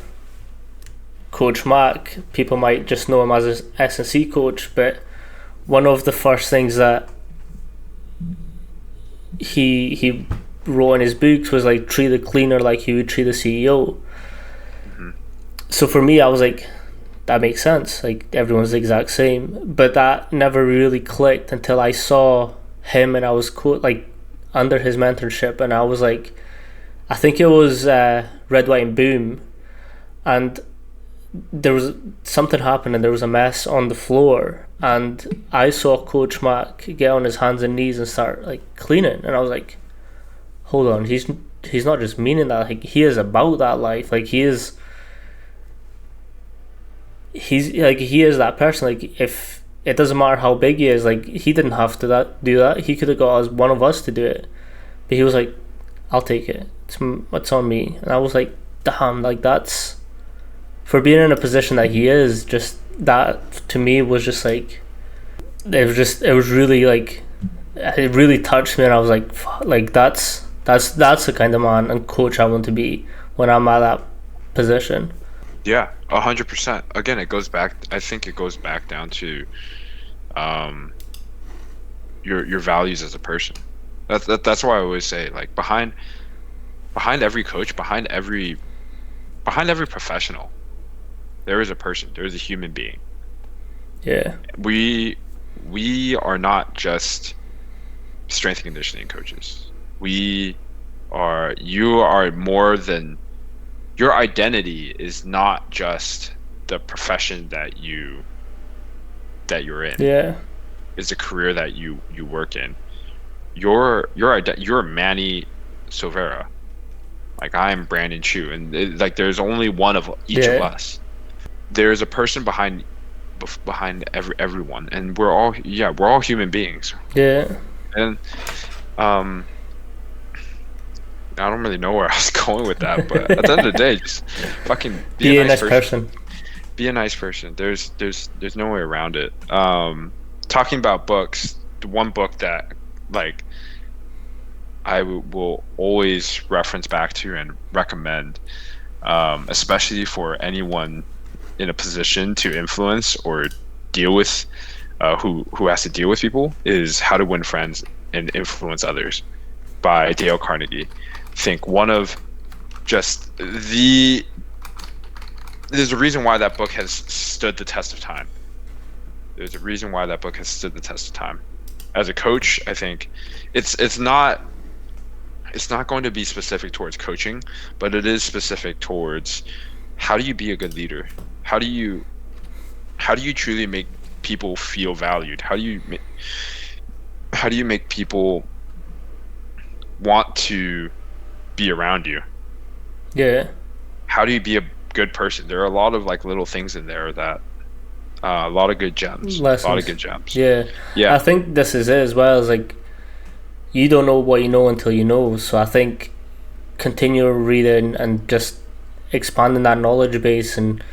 Coach Mac. People might just know him as an S&C coach, but one of the first things that he wrote in his books was like treat the cleaner like he would treat the CEO. Mm-hmm. So for me, I was like, that makes sense. Like everyone's the exact same, but that never really clicked until I saw him and I was like under his mentorship, and I was like, I think it was Red, White, and Boom, and there was something happened and there was a mess on the floor, and I saw Coach Mac get on his hands and knees and start like cleaning, and I was like, hold on, he's not just meaning that, like he is about that life, like he is that person. Like if it doesn't matter how big he is, like he didn't have to do that. He could have got us, one of us, to do it, but he was like, I'll take it. It's on me. And I was like, damn, like that's for being in a position that he is. Just that to me was just like it was really like it really touched me, and I was like, fuck, like that's the kind of man and coach I want to be when I'm at that position. Yeah, 100%. Again, it goes back. I think it goes back down to um, your values as a person. That's why I always say, like, behind every coach, behind every professional, there is a person. There is a human being. Yeah, We are not just strength and conditioning coaches. You are more than, your identity is not just the profession that you're in. yeah, It's a career that you work in. You're Manny Silvera. Like I'm Brandon Chu, and like there's only one of each of yeah, us. There's a person behind everyone, and we're all human beings. yeah. And um I don't really know where I was going with that, but at the end of the day, just fucking be a Be a nice nice person. person. Be a nice person. There's no way around it. Talking about books, the one book that like will always reference back to and recommend, especially for anyone in a position to influence or deal with, who has to deal with people, is How to Win Friends and Influence Others by Dale Carnegie. I think one of just there's a reason why that book has stood the test of time. There's a reason why that book has stood the test of time. As a coach, I think it's not going to be specific towards coaching, but it is specific towards how do you be a good leader? How do you truly make people feel valued? How do you make people want to be around you? Yeah, How do you be a good person? There are a lot of like little things in there that a lot of good gems. A lot of lessons. good gems. Yeah, I Yeah. think this is it as well. Is like you don't know what you know until you know. So I think continue reading and just expanding that knowledge base and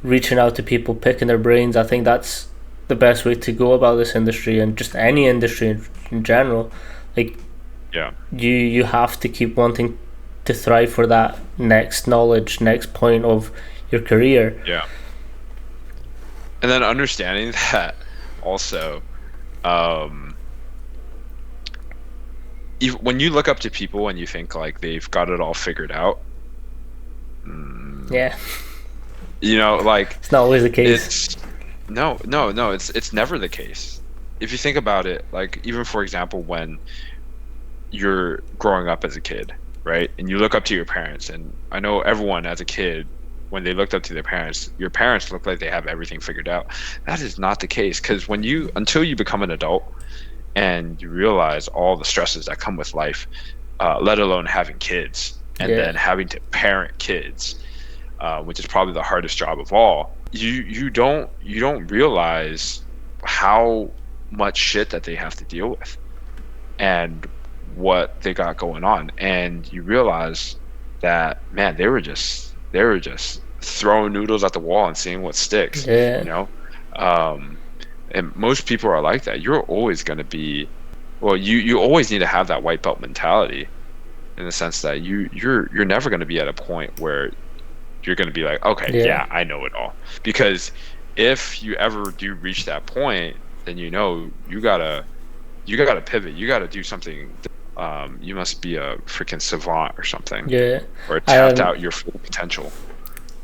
reaching out to people, picking their brains. I think that's the best way to go about this industry and just any industry in general. Like Yeah. you have to keep wanting to thrive for that next knowledge, next point of your career. Yeah. And then understanding that also, um, when you look up to people and you think like they've got it all figured out, Yeah, like it's not always the case. it's no, it's never the case. If you think about it, like even for example, when you're growing up as a kid, right? And you look up to your parents, and I know everyone as a kid, when they looked up to their parents, your parents look like they have everything figured out. That is not the case, because until you become an adult and you realize all the stresses that come with life, let alone having kids and Yeah. then having to parent kids, which is probably the hardest job of all. You don't realize how much shit that they have to deal with and what they got going on, and you realize that, man, they were just throwing noodles at the wall and seeing what sticks, Yeah. you know. um and most people are like that. You're always going to be, well, you always need to have that white belt mentality, in the sense that you're never going to be at a point where you're going to be like, okay, Yeah. yeah, I know it all. Because if you ever do reach that point, then you gotta pivot. You gotta do something. You must be a freaking savant or something, Yeah. or tapped Um, out your full potential.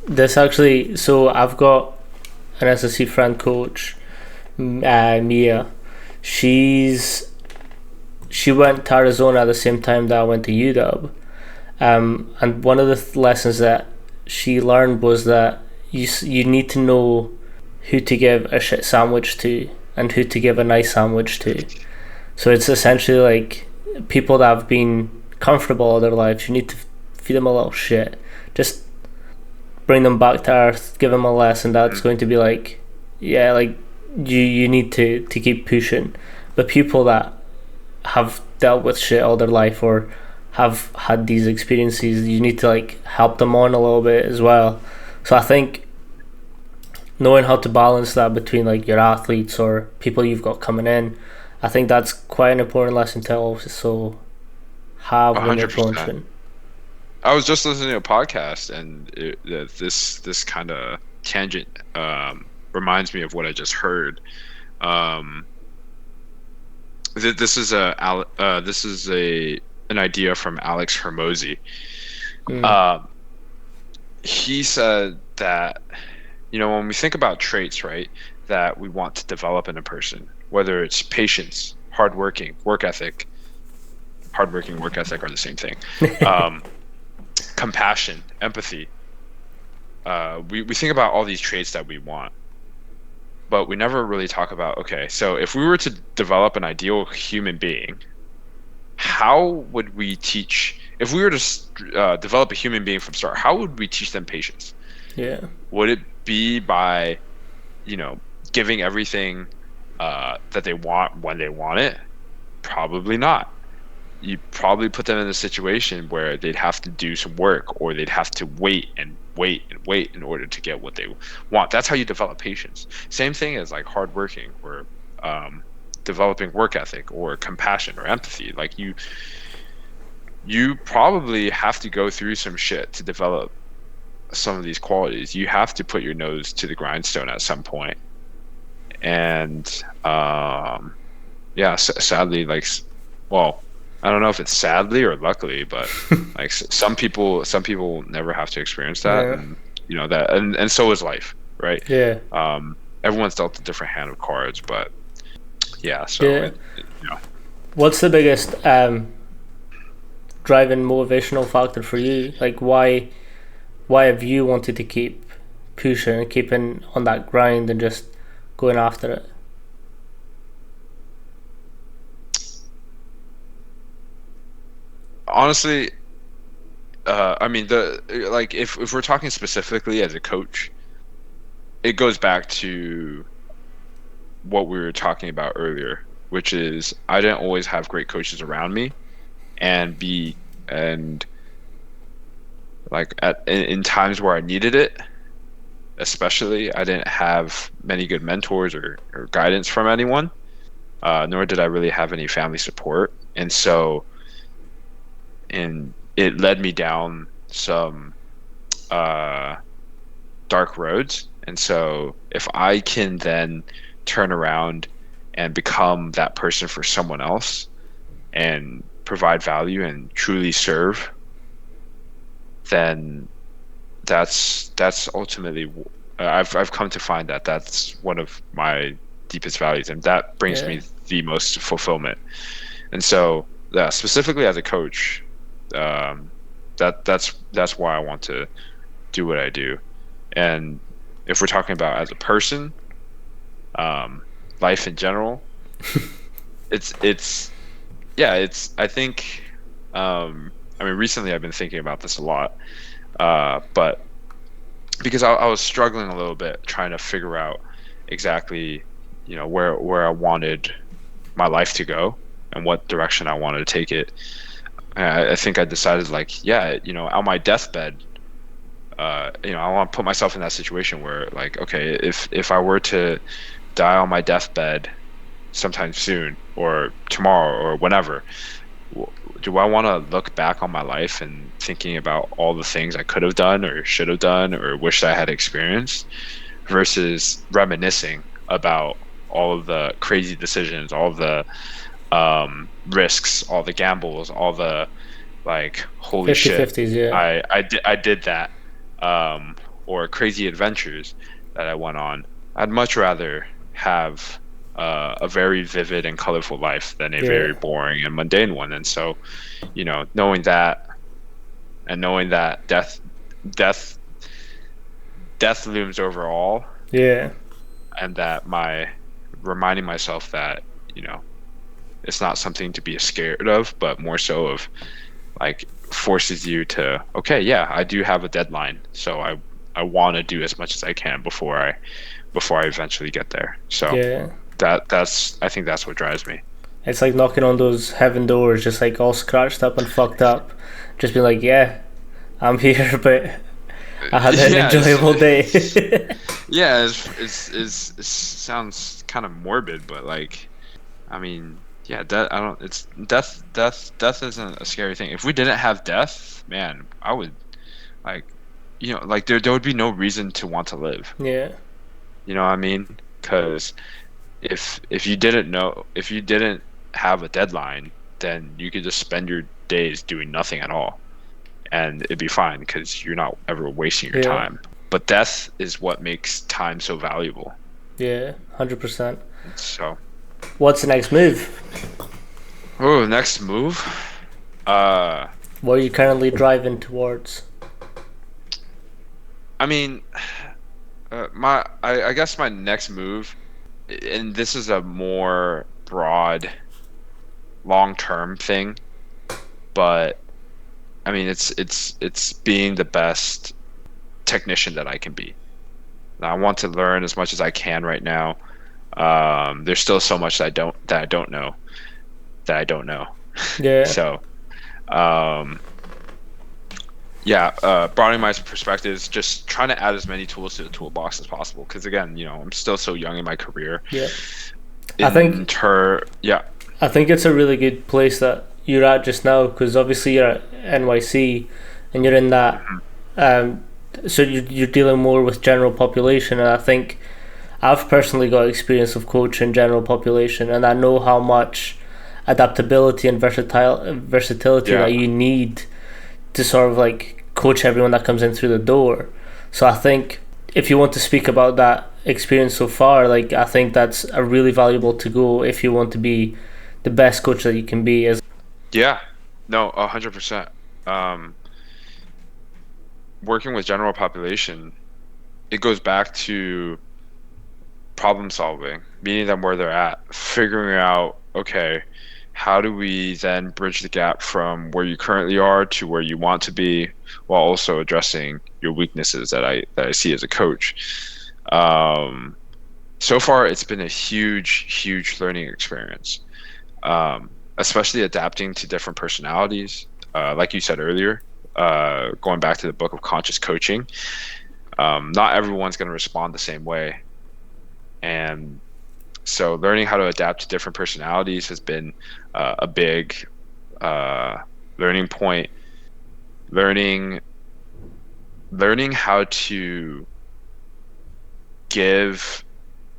this actually, so I've got an SSC friend coach, Mia. She's she went to Arizona at the same time that I went to UW. And one of the lessons that she learned was that you need to know who to give a shit sandwich to and who to give a nice sandwich to. So it's essentially like people that have been comfortable all their lives. You need to feed them a little shit. Just bring them back to earth. Give them a lesson that's Mhm. going to be like, yeah, like you need to keep pushing. But people that have dealt with shit all their life or have had these experiences, you need to like help them on a little bit as well. So I think knowing how to balance that between like your athletes or people you've got coming in, I think that's quite an important lesson to also have A when you're hundred percent. coaching. I was just listening to a podcast, and this kind of tangent reminds me of what I just heard. Um, this is a an idea from Alex Hermosi. Mm. Um, he said that, when we think about traits, right, that we want to develop in a person, whether it's patience, hardworking work ethic are the same thing. Um, Compassion, empathy. We think about all these traits that we want, but we never really talk about, okay, so if we were to develop an ideal human being, how would we teach, if we were to develop a human being from start, how would we teach them patience? Yeah. Would it be by, you know, giving everything that they want when they want it? Probably not. You probably put them in a situation where they'd have to do some work, or they'd have to wait and wait and wait in order to get what they want. That's how you develop patience. Same thing as like hardworking, or developing work ethic, or compassion, or empathy. Like you probably have to go through some shit to develop some of these qualities. You have to put your nose to the grindstone at some point. And yeah, sadly, like, well, I don't know if it's sadly or luckily, but like some people never have to experience that, Yeah. and that, and so is life, right? Yeah. Everyone's dealt a different hand of cards, but yeah, so Yeah. What's the biggest driving motivational factor for you? Like why have you wanted to keep pushing and keeping on that grind and just going after it? honestly, I mean, the like, if we're talking specifically as a coach, it goes back to what we were talking about earlier, which is I didn't always have great coaches around me, and be and like in times where I needed it, especially, I didn't have many good mentors or guidance from anyone, nor did I really have any family support, and it led me down some uh, dark roads. And so if I can then turn around and become that person for someone else, and provide value and truly serve, then that's ultimately, I've come to find that that's one of my deepest values, and that brings Yeah. me the most fulfillment. And so, yeah, specifically as a coach, um, that's why I want to do what I do. And if we're talking about as a person, um, life in general, it's yeah, it's I think I mean recently I've been thinking about this a lot, but because I was struggling a little bit trying to figure out exactly, where I wanted my life to go and what direction I wanted to take it. I think I decided like, yeah, on my deathbed, I want to put myself in that situation where like, okay, if I were to die on my deathbed sometime soon or tomorrow or whenever, do I want to look back on my life and thinking about all the things I could have done or should have done or wish I had experienced versus reminiscing about all of the crazy decisions, all of the risks, all the gambles, all the like, holy shit, 50-50s, yeah. I did that, or crazy adventures that I went on. I'd much rather have a very vivid and colorful life than a Yeah. very boring and mundane one. And so, knowing that and knowing that death, death looms over all, Yeah. and that reminding myself that, it's not something to be scared of, but more so of like forces you to, okay, yeah, I do have a deadline, so I want to do as much as I can before I eventually get there. So Yeah. that's I think that's what drives me. It's like knocking on those heaven doors, just like all scratched up and fucked up. Just be like, yeah, I'm here, but I had an Yeah, enjoyable day. yeah, it sounds kind of morbid, but like, I mean, yeah, death. I don't. It's death. Death isn't a scary thing. If we didn't have death, man, I would like, like there would be no reason to want to live. Yeah. You know what I mean? Because if you didn't know, if you didn't have a deadline, then you could just spend your days doing nothing at all, and it'd be fine because you're not ever wasting your Yeah. time. But death is what makes time so valuable. Yeah. 100%. So, What's the next move? oh, next move. Uh, What are you currently driving towards? I mean, I guess my next move, and this is a more broad, long-term thing, but I mean, it's being the best technician that I can be. I want to learn as much as I can right now. There's still so much that I don't know that I don't know. Yeah. So, um, yeah, broadening my perspectives, just trying to add as many tools to the toolbox as possible. Because again, I'm still so young in my career. Yeah. I think Yeah, I think it's a really good place that you're at just now, because obviously you're at NYC and you're in that. So you're dealing more with general population, and I think I've personally got experience of coaching general population, and I know how much adaptability and versatility yeah, that you need to sort of like coach everyone that comes in through the door. So I think if you want to speak about that experience so far, like I think that's a really valuable to go if you want to be the best coach that you can be. As yeah. No, 100%. Working with general population, it goes back to problem solving, meeting them where they're at, figuring out, okay, how do we then bridge the gap from where you currently are to where you want to be, while also addressing your weaknesses that I see as a coach. So far, it's been a huge learning experience, especially adapting to different personalities. Like you said earlier, going back to the book of conscious coaching, not everyone's going to respond the same way. And so learning how to adapt to different personalities has been a big learning point. Learning how to give,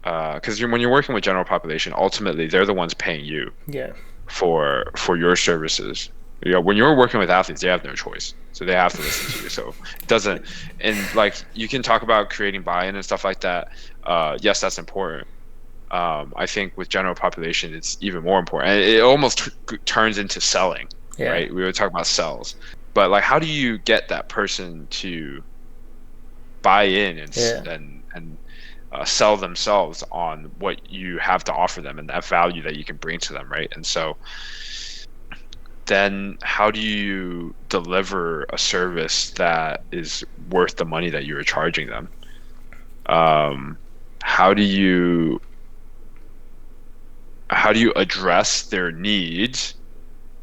because when you're working with general population, ultimately they're the ones paying you yeah, for your services. When you're working with athletes, they have no choice, so they have to listen to you. So it doesn't, and like you can talk about creating buy-in and stuff like that. Yes, that's important. I think with general population, it's even more important. It almost turns into selling. Yeah. right? We would talk about sales, but like, how do you get that person to buy in Yeah. and sell themselves on what you have to offer them and that value that you can bring to them, right? And so then how do you deliver a service that is worth the money that you're charging them? Um, how do you address their needs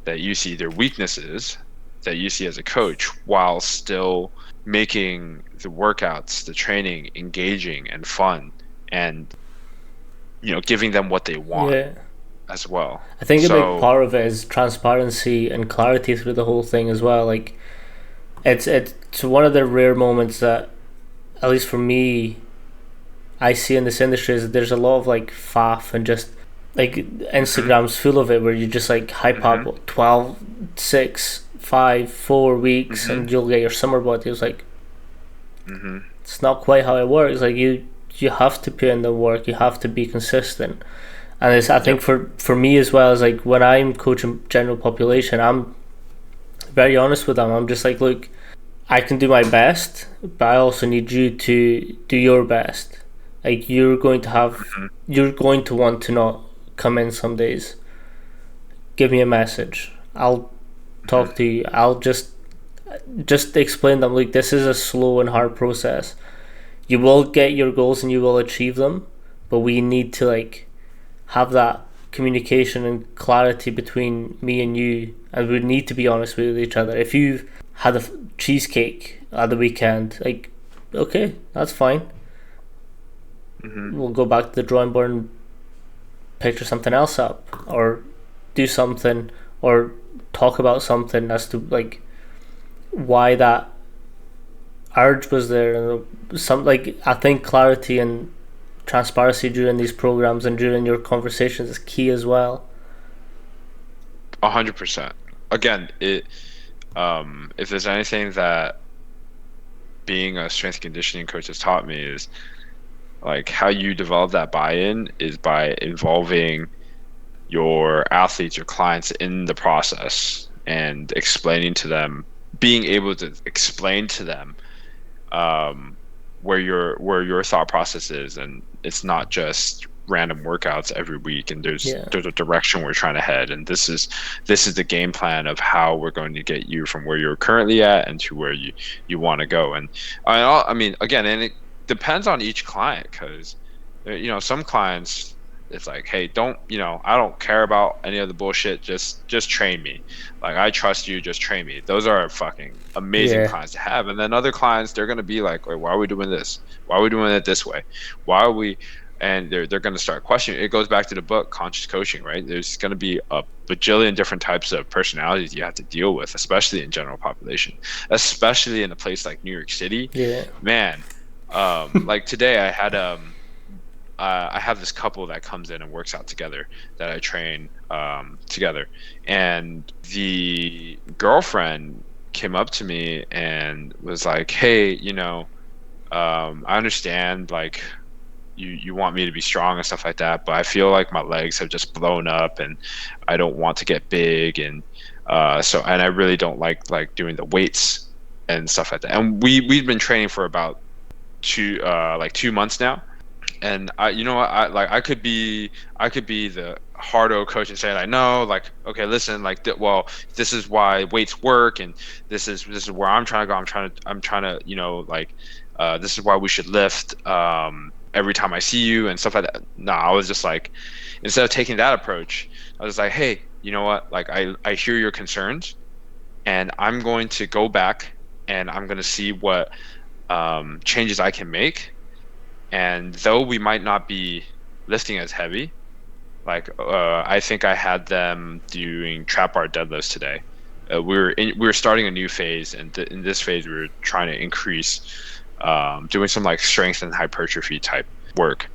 that you see, their weaknesses that you see as a coach, while still making the workouts, the training engaging and fun, and giving them what they want Yeah. as well. I think a big So, part of it is transparency and clarity through the whole thing as well. Like it's one of the rare moments that, at least for me, I see in this industry is that there's a lot of like faff and just like hmm Instagram's full of it where you just like hype hmm up 12, 6, 5, 4 weeks hmm and you'll get your summer body. It's like hmm it's not quite how it works. Like you have to put in the work, you have to be consistent. And it's I think yep, for me as well as like when I'm coaching general population, I'm very honest with them. I'm just like, look, I can do my best, but I also need you to do your best. Like hmm you're going to want to not come in some days. Give me a message. I'll hmm talk to you. I'll just explain them like this is a slow and hard process. You will get your goals and you will achieve them, but we need to like have that communication and clarity between me and you, and we need to be honest with each other. If you've had a cheesecake at the weekend, like, okay, that's fine. hmm We'll go back to the drawing board and picture something else up, or do something, or talk about something as to like why that urge was there, and some like I think clarity and transparency during these programs and during your conversations is key as well. 100%. Again, if there's anything that being a strength and conditioning coach has taught me is like how you develop that buy-in is by involving your athletes, your clients in the process and explaining to them, being able to explain to them um, where your thought process is, and it's not just random workouts every week, and there's Yeah, there's a direction we're trying to head, and this is the game plan of how we're going to get you from where you're currently at and to where you want to go. And I mean, again, and it depends on each client, because some clients, it's like, hey, don't, I don't care about any of the bullshit, just train me, like I trust you, just train me. Those are fucking amazing yeah, clients to have. And then other clients, they're going to be like, wait, why are we doing this? Why are we doing it this way? Why are we? And they're going to start questioning. It goes back to the book Conscious Coaching, right? There's going to be a bajillion different types of personalities you have to deal with, especially in general population, especially in a place like New York City. yeah, Man, like today I have this couple that comes in and works out together that I train together, and the girlfriend came up to me and was like, hey, I understand, like, you want me to be strong and stuff like that, but I feel like my legs have just blown up and I don't want to get big, and and I really don't like doing the weights and stuff like that. And we've been training for about 2 months now. And I could be the hardo coach and say like, no, like, okay, listen, like, well, this is why weights work, and this is where I'm trying to go. I'm trying to like, this is why we should lift every time I see you and stuff like that. No, I was just like, instead of taking that approach, I was like, hey, you know what, like, I hear your concerns, and I'm going to go back and I'm going to see what changes I can make. And though we might not be lifting as heavy, like, I think I had them doing trap bar deadlifts today. We were starting a new phase, and in this phase we were trying to increase, doing some like strength and hypertrophy type work.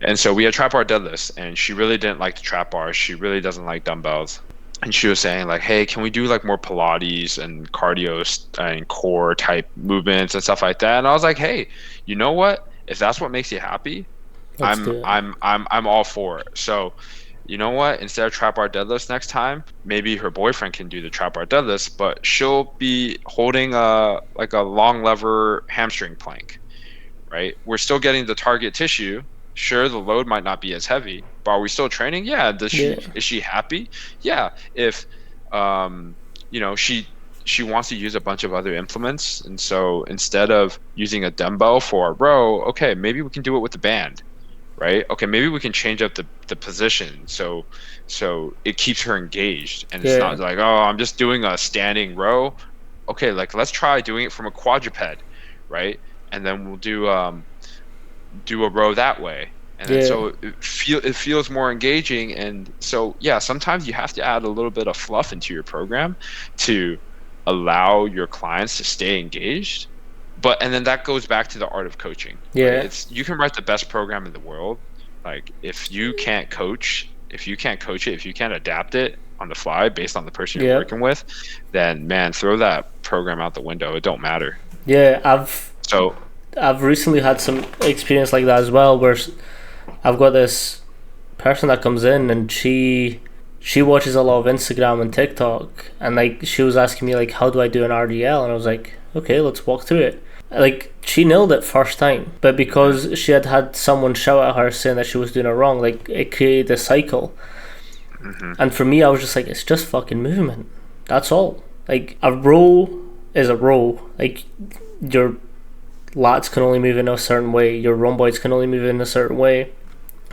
And so we had trap bar deadlifts, and she really didn't like the trap bars. She really doesn't like dumbbells. And she was saying like, hey, can we do like more Pilates and cardio and core type movements and stuff like that? And I was like, hey, you know what? If that's what makes you happy, let's I'm do it. I'm I'm I'm all for it. So you know what? Instead of trap bar deadlifts next time, maybe her boyfriend can do the trap bar deadlifts, but she'll be holding a long lever hamstring plank, right? We're still getting the target tissue. Sure, the load might not be as heavy, but are we still training? Yeah. Yeah. Is she happy? Yeah. If she wants to use a bunch of other implements, and so instead of using a dumbbell for a row, okay, maybe we can do it with the band, right? Okay, maybe we can change up the position so it keeps her engaged and it's Yeah. not like, oh, I'm just doing a standing row. Okay, like let's try doing it from a quadruped, right? And then we'll do a row that way. And then Yeah. so it feels more engaging. And so yeah, sometimes you have to add a little bit of fluff into your program to allow your clients to stay engaged. But and then that goes back to the art of coaching, right? Yeah. It's you can write the best program in the world. Like if you can't coach, if you can't coach it, if you can't adapt it on the fly based on the person you're Yeah. working with, then man, throw that program out the window. It don't matter. Yeah. So I've recently had some experience like that as well, where I've got this person that comes in and she watches a lot of Instagram and TikTok, and like she was asking me like, how do I do an RDL, and I was like, okay, let's walk through it. Like she nailed it first time, but because she had someone shout at her saying that she was doing it wrong, like it created a cycle. And for me, I was just like, it's just fucking movement. That's all. Like a row is a row. Like your lats can only move in a certain way. Your rhomboids can only move in a certain way.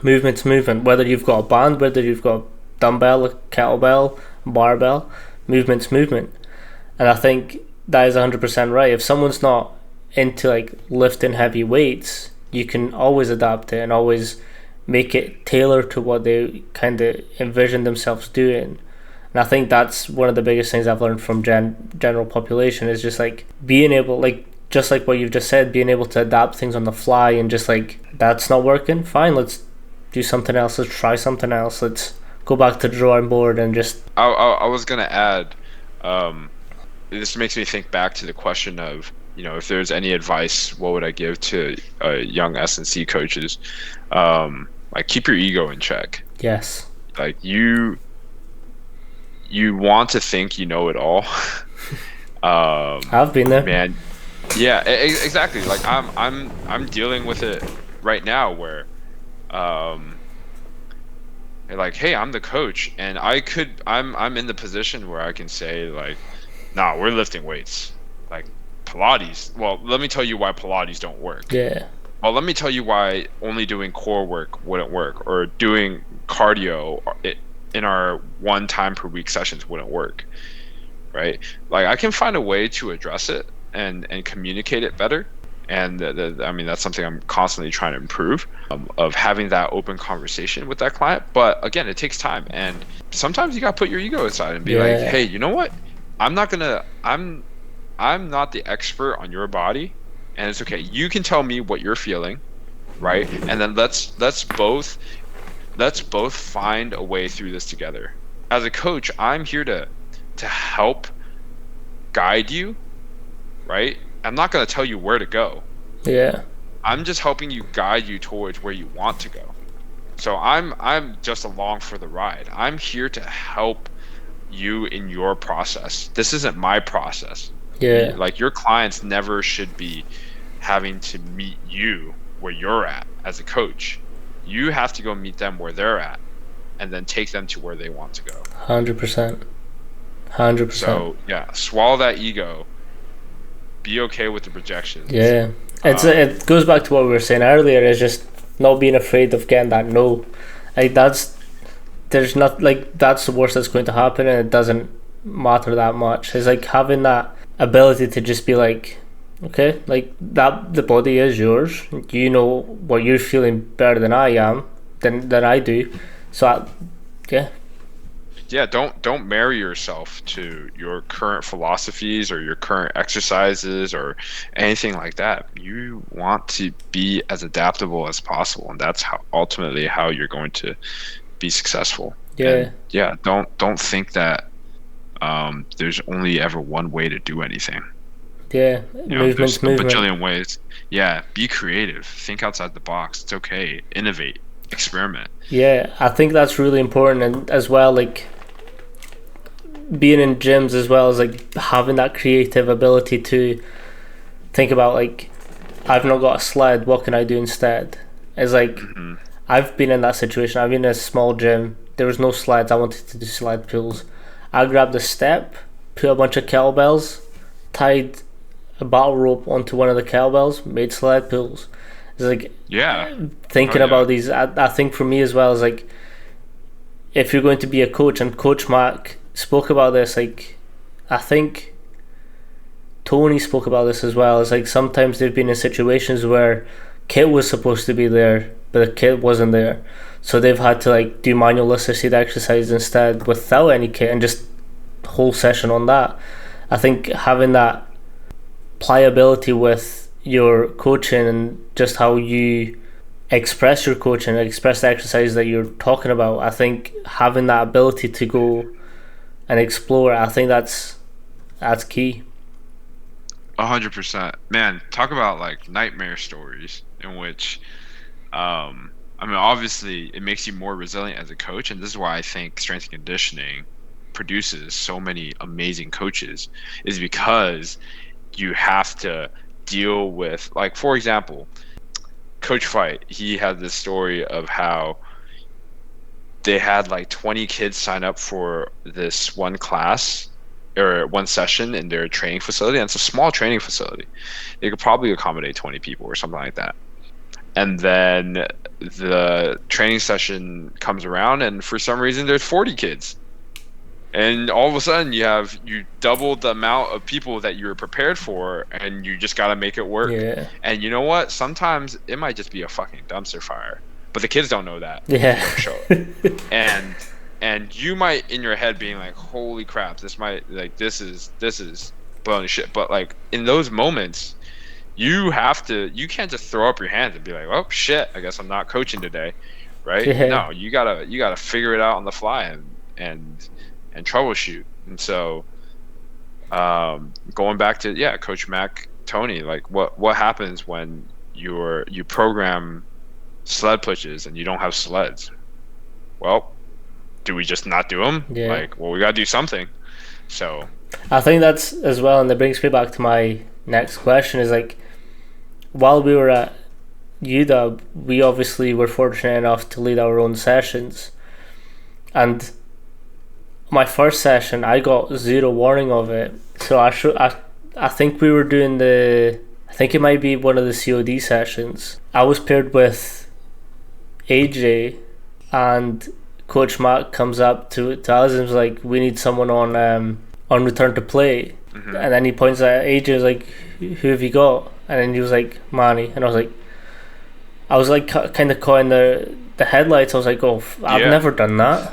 Movement's movement. Whether you've got a band, whether you've got a dumbbell, a kettlebell, barbell, movement's movement. And I think that is 100% right. If someone's not into like lifting heavy weights, you can always adapt it and always make it tailored to what they kind of envision themselves doing. And I think that's one of the biggest things I've learned from general population is just like being able, like just like what you've just said, being able to adapt things on the fly and just like, that's not working, fine, let's do something else, let's try something else, let's go back to the drawing board and just... I was gonna add, this makes me think back to the question of, if there's any advice, what would I give to young S&C coaches? Like keep your ego in check. Yes. Like you want to think you know it all. I've been there. Man, yeah, exactly. Like I'm dealing with it right now where like, hey, I'm the coach and I'm in the position where I can say like, nah, we're lifting weights. Like Pilates. Well, let me tell you why Pilates don't work. Yeah. Well, let me tell you why only doing core work wouldn't work, or doing cardio in our 1 time per week sessions wouldn't work, right? Like I can find a way to address it and communicate it better. And I mean, that's something I'm constantly trying to improve, of having that open conversation with that client. But again, it takes time. And sometimes you got to put your ego aside and be like, hey, you know what? I'm not the expert on your body, and it's okay. You can tell me what you're feeling, right? And then let's both find a way through this together. As a coach, I'm here to help guide you, right? I'm not going to tell you where to go. Yeah. I'm just helping you guide you towards where you want to go. So I'm just along for the ride. I'm here to help you in your process. This isn't my process. Yeah. Like your clients never should be having to meet you where you're at as a coach. You have to go meet them where they're at and then take them to where they want to go. 100%. 100%. So yeah, swallow that ego. Be okay with the projections. Yeah. It goes back to what we were saying earlier, is just not being afraid of getting that no. Like that's the worst that's going to happen, and it doesn't matter that much. It's like having that ability to just be like, okay, like that, the body is yours. You know what you're feeling better than I am, than I do. So yeah, don't marry yourself to your current philosophies or your current exercises or anything like that. You want to be as adaptable as possible, and that's ultimately how you're going to be successful. Yeah. And yeah, don't think that there's only ever one way to do anything. Yeah, there's a bajillion ways. Yeah, be creative. Think outside the box. It's okay. Innovate. experiment. Yeah, I think that's really important, and as well, like being in gyms as well as like having that creative ability to think about like I've not got a sled, what can I do instead? It's like Hmm. I've been in that situation. I've been in a small gym. There was no slides. I wanted to do sled pulls. I grabbed a step, put a bunch of kettlebells, tied a battle rope onto one of the kettlebells, made sled pulls. It's like Yeah. Oh thinking yeah. about these. I think for me as well is like if you're going to be a coach, and Coach Mac spoke about this, like I think Tony spoke about this as well. It's like sometimes they've been in situations where kit was supposed to be there, but the kit wasn't there. So they've had to like do manual assisted exercise instead without any kit and just whole session on that. I think having that pliability with your coaching and just how you express your coaching, express the exercise that you're talking about, I think having that ability to go and explore, I think that's key. 100%. Man, talk about like nightmare stories in which, I mean, obviously it makes you more resilient as a coach, and this is why I think strength and conditioning produces so many amazing coaches, is because you have to deal with, like, for example, Coach Fight. He had this story of how they had like 20 kids sign up for this one class or one session in their training facility, and it's a small training facility. They could probably accommodate 20 people or something like that. And then the training session comes around, and for some reason there's 40 kids, and all of a sudden you doubled the amount of people that you were prepared for, and you just got to make it work. Yeah. And you know what, sometimes it might just be a fucking dumpster fire, but the kids don't know that if Yeah. you don't show up. and and you might in your head being like, holy crap, this might, like, this is blowing shit. But like in those moments, you can't just throw up your hands and be like, oh shit, I guess I'm not coaching today, right? Yeah. No, you gotta figure it out on the fly, and and troubleshoot. And so, going back to, yeah, Coach Mac, Tony, like what happens when you program sled pushes and you don't have sleds? Well, do we just not do them? Yeah. Like, well, we gotta do something. So I think that's as well, and that brings me back to my next question is like, while we were at UW, we obviously were fortunate enough to lead our own sessions. And my first session, I got zero warning of it. So I think we were doing I think it might be one of the COD sessions. I was paired with AJ, and Coach Matt comes up to us and was like, "We need someone on return to play." mhm. And then he points at AJ, was like, "Who have you got?" And then he was like, "Manny." And I was like, kind of caught in the headlights. I was like, "Oh, I've Yeah. never done that.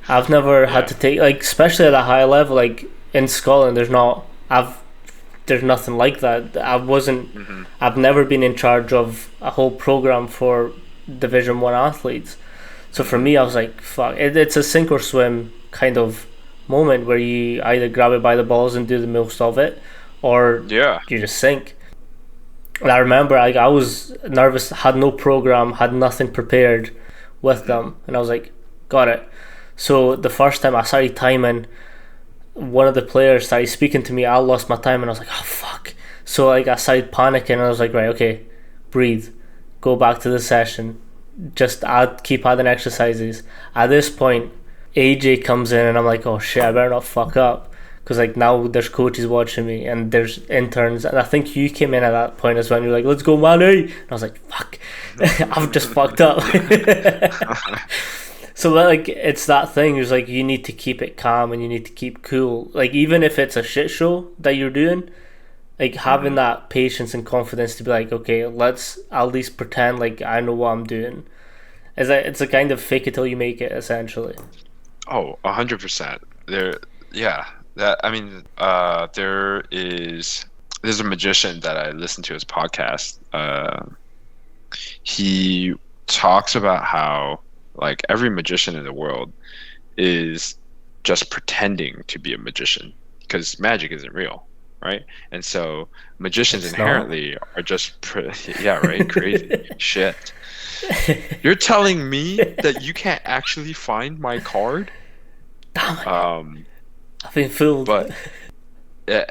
I've never had Yeah. to take, like, especially at a high level, like in Scotland. There's nothing like that. Mhm. I've never been in charge of a whole program for Division One athletes. So for Mhm. me, I was like, fuck. It's a sink or swim kind of moment where you either grab it by the balls and do the most of it, or Yeah. you just sink. And I remember I was nervous, had no program, had nothing prepared with Mhm. them, and I was like, got it. So the first time I started timing, one of the players started speaking to me. I lost my time, and I was like, oh fuck. So like I started panicking, and I was like, right, okay, breathe, go back to the session, just keep adding exercises. At this point, AJ comes in, and I'm like, oh shit, I better not fuck up, because like now there's coaches watching me and there's interns, and I think you came in at that point as well. And you're like, let's go, Manny. And I was like, fuck, I've just fucked up. So like it's that thing. It's like you need to keep it calm and you need to keep cool. Like even if it's a shit show that you're doing, like having Mhm. that patience and confidence to be like, okay, let's at least pretend like I know what I'm doing. It's a kind of fake it till you make it, essentially. Oh, 100%. There, yeah. That, I mean, there's a magician that I listen to his podcast. He talks about how, like, every magician in the world is just pretending to be a magician because magic isn't real, right? And so magicians It's not. inherently are just yeah, right, crazy shit. You're telling me that you can't actually find my card? Damn it. Um, I've been fooled. but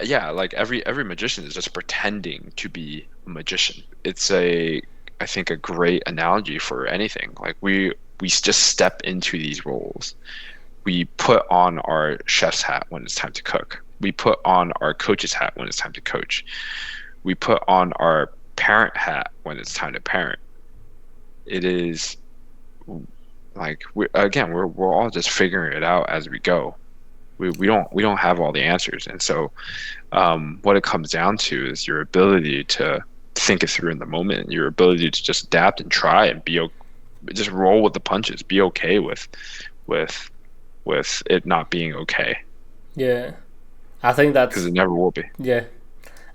yeah, like every magician is just pretending to be a magician. It's I think a great analogy for anything. Like we just step into these roles. We put on our chef's hat when it's time to cook. We put on our coach's hat when it's time to coach. We put on our parent hat when it's time to parent. It is like we're all just figuring it out as we go. We don't have all the answers, and so what it comes down to is your ability to think it through in the moment, your ability to just adapt and try and just roll with the punches, be okay with it not being okay, Yeah. I think that's, because it never will be. yeah.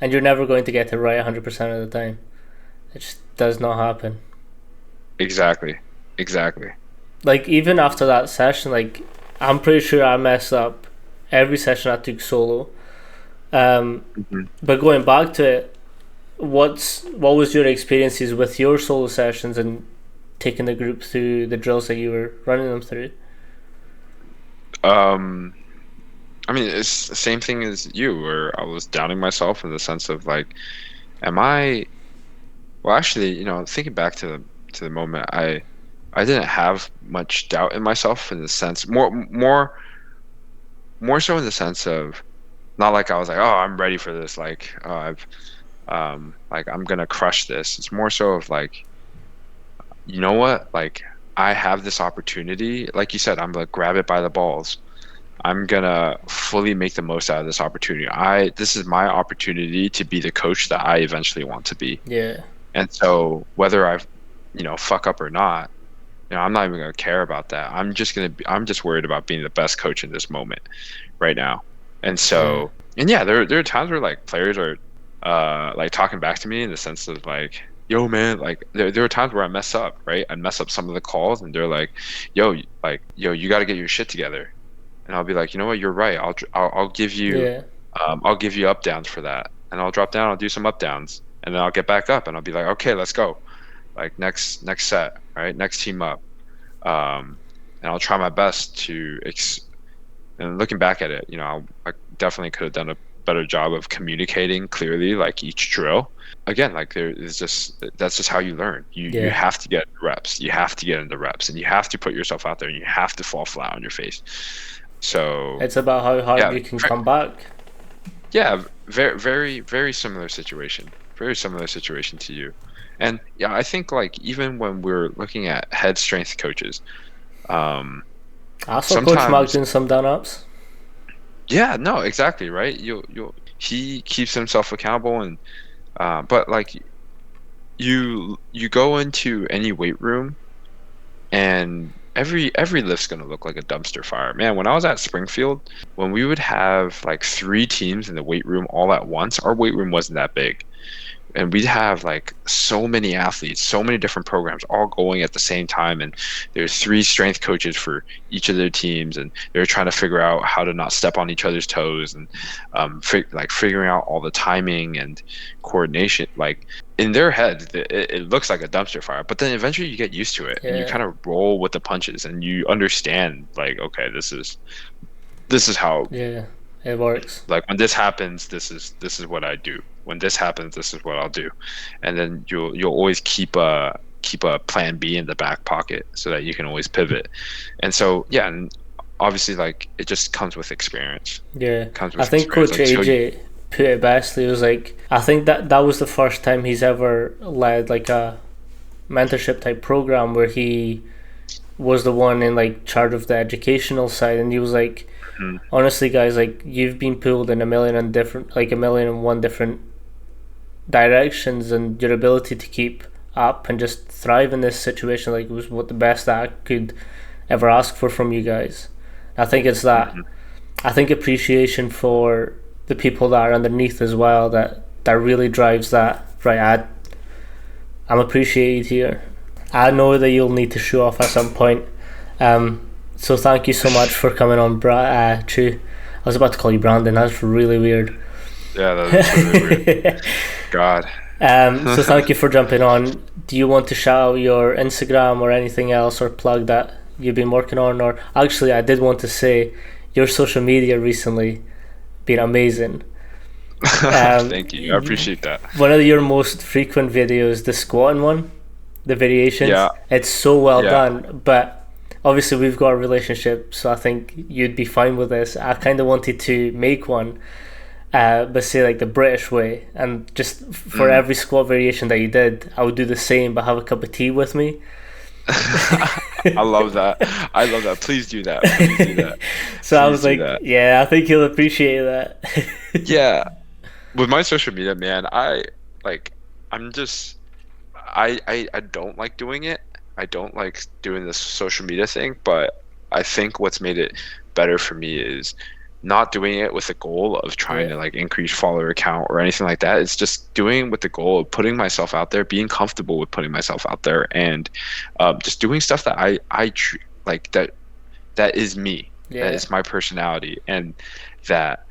And you're never going to get it right 100% of the time. It just does not happen. Exactly. Like, even after that session, like, I'm pretty sure I messed up every session I took solo. Hmm. But going back to it, what was your experiences with your solo sessions and taking the group through the drills that you were running them through? um I mean, it's the same thing as you, where I was doubting myself in the sense of like, am I, well, actually, thinking back to the moment, I didn't have much doubt in myself, in the sense, more so in the sense of, not like I was like, oh, I'm ready for this, like, oh, I've like, I'm gonna crush this. It's more so of like, you know what, like, I have this opportunity, like you said, I'm gonna grab it by the balls. I'm gonna fully make the most out of this opportunity. This is my opportunity to be the coach that I eventually want to be. Yeah. And so whether I, fuck up or not, I'm not even gonna care about that. I'm just worried about being the best coach in this moment right now. And Yeah. so, and yeah, there are times where like players are like talking back to me in the sense of like, yo man, like there were times where I mess up, right? I mess up some of the calls, and they're yo, you got to get your shit together. And I'll be like, you know what, you're right. I'll give you Yeah. I'll give you up downs for that, and I'll drop down. I'll do some up downs, and then I'll get back up, and I'll be like, okay, let's go. Like next set, right? Next team up, and I'll try my best to. And looking back at it, I definitely could have done a better job of communicating clearly, like each drill. Again, like that's just how you learn. You Yeah. have to get reps. You have to get into reps, and you have to put yourself out there, and you have to fall flat on your face. So It's about how hard yeah, you can come back. yeah, very, very, very similar situation. Very similar situation to you. And yeah, I think like even when we're looking at head strength coaches, I saw Coach Mark sometimes, doing some down ups. yeah, no, exactly, right. He keeps himself accountable, and but like you go into any weight room, and every lift's gonna look like a dumpster fire. Man, when I was at Springfield, when we would have like 3 teams in the weight room all at once, our weight room wasn't that big. And we'd have like so many athletes, so many different programs all going at the same time, and there's 3 strength coaches for each of their teams, and they're trying to figure out how to not step on each other's toes, and like figuring out all the timing and coordination. Like in their head, it looks like a dumpster fire, but then eventually you get used to it, and you Yeah. kind of roll with the punches, and you understand like, okay, this is how, Yeah. It works. like, when this happens, this is what I do. When this happens, this is what I'll do. And then you'll always keep a plan B in the back pocket so that you can always pivot. And so yeah, and obviously like it just comes with experience. Yeah. Comes I with think experience. Coach Like so AJ put it best. He was like, I think that was the first time he's ever led like a mentorship type program where he was the one in like charge of the educational side, and he was like, Mhm. honestly guys, like you've been pulled in a million and one different directions, and your ability to keep up and just thrive in this situation like was what the best that I could ever ask for from you guys. I think it's that, Mhm. I think appreciation for the people that are underneath as well, that really drives that. Right, I'm appreciated here. I know that you'll need to show off at some point. So thank you so much for coming on, Chu. I was about to call you Brandon. That's really weird. Yeah, that's really weird. God. So thank you for jumping on. Do you want to shout out your Instagram or anything else or plug that you've been working on? Or actually, I did want to say your social media recently been amazing. Thank you. I appreciate that. One of your most frequent videos, the squatting one, the variations, Yeah, it's so well yeah. done. But obviously, we've got a relationship, so I think you'd be fine with this. I kind of wanted to make one, but say like the British way, and just for Mm. every squat variation that you did, I would do the same, but have a cup of tea with me. I love that. I love that. Please do that. Please do that. So I Please was do like, that. yeah, I think he'll appreciate that. Yeah. With my social media, man, like I'm just I don't like doing it. I don't like doing this social media thing, but I think what's made it better for me is not doing it with the goal of trying Yeah, to like increase follower count or anything like that. It's just doing with the goal of putting myself out there, being comfortable with putting myself out there, and just doing stuff that like that is me, that yeah, is my personality, and that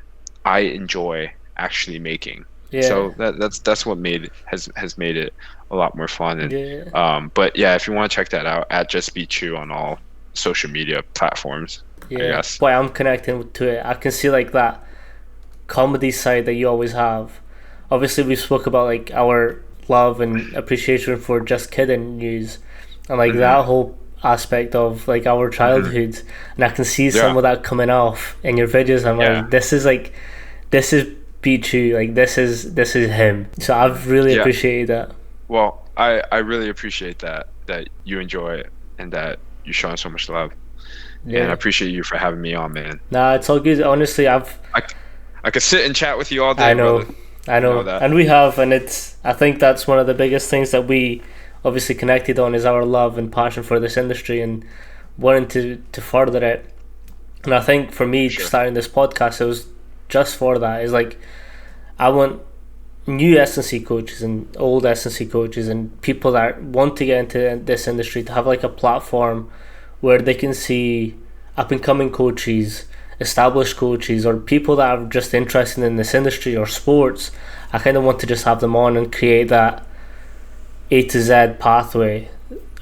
I enjoy actually making. yeah, So that's what has made it a lot more fun. And yeah. but yeah, if you want to check that out, at justbchu on all social media platforms, I Yeah, guess. boy, I'm connecting to it. I can see like that comedy side that you always have. Obviously, we spoke about like our love and appreciation for Just Kidding news, and like Hmm. that whole aspect of like our Hmm. childhood. And I can see some Yeah, of that coming off in your videos. I'm yeah, like, this is Pichu. Like this is him. So I've really yeah. appreciated that. Well, I really appreciate that you enjoy it and that you're showing so much love. And I Yeah. appreciate you for having me on, man. Nah, it's all good. Honestly, I, I could sit and chat with you all I day, know, brother. I You know know, that. and we have, and it's. I think that's one of the biggest things that we obviously connected on is our love and passion for this industry and wanting to further it. And I think for me Sure. starting this podcast, it was just for that. Is like I want new S&C coaches and old S&C coaches and people that want to get into this industry to have like a platform where they can see up and coming coaches, established coaches, or people that are just interested in this industry or sports. I kind of want to just have them on and create that A to Z pathway.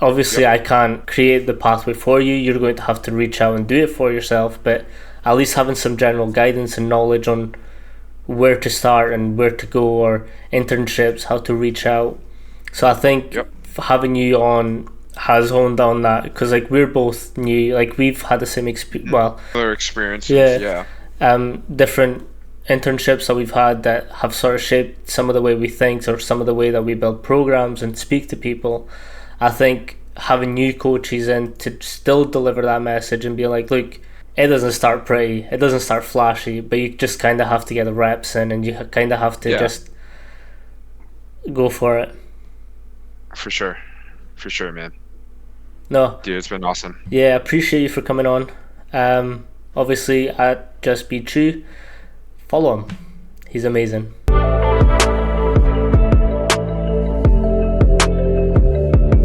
Obviously, Yep. I can't create the pathway for you. You're going to have to reach out and do it for yourself, but at least having some general guidance and knowledge on where to start and where to go, or internships, how to reach out. So I think Yep. having you on has honed down that because like we're both new, like we've had the same experience. Mhm. Well, Other experiences, yeah, yeah. different internships that we've had that have sort of shaped some of the way we think or some of the way that we build programs and speak to people. I think having new coaches in to still deliver that message and be like, look, it doesn't start pretty, it doesn't start flashy, but you just kind of have to get the reps in and you kind of have to Yeah, just go for it. for sure. For sure, man. No, Dude, it's been awesome. yeah, appreciate you for coming on. Obviously, at Just Be True, follow him. He's amazing.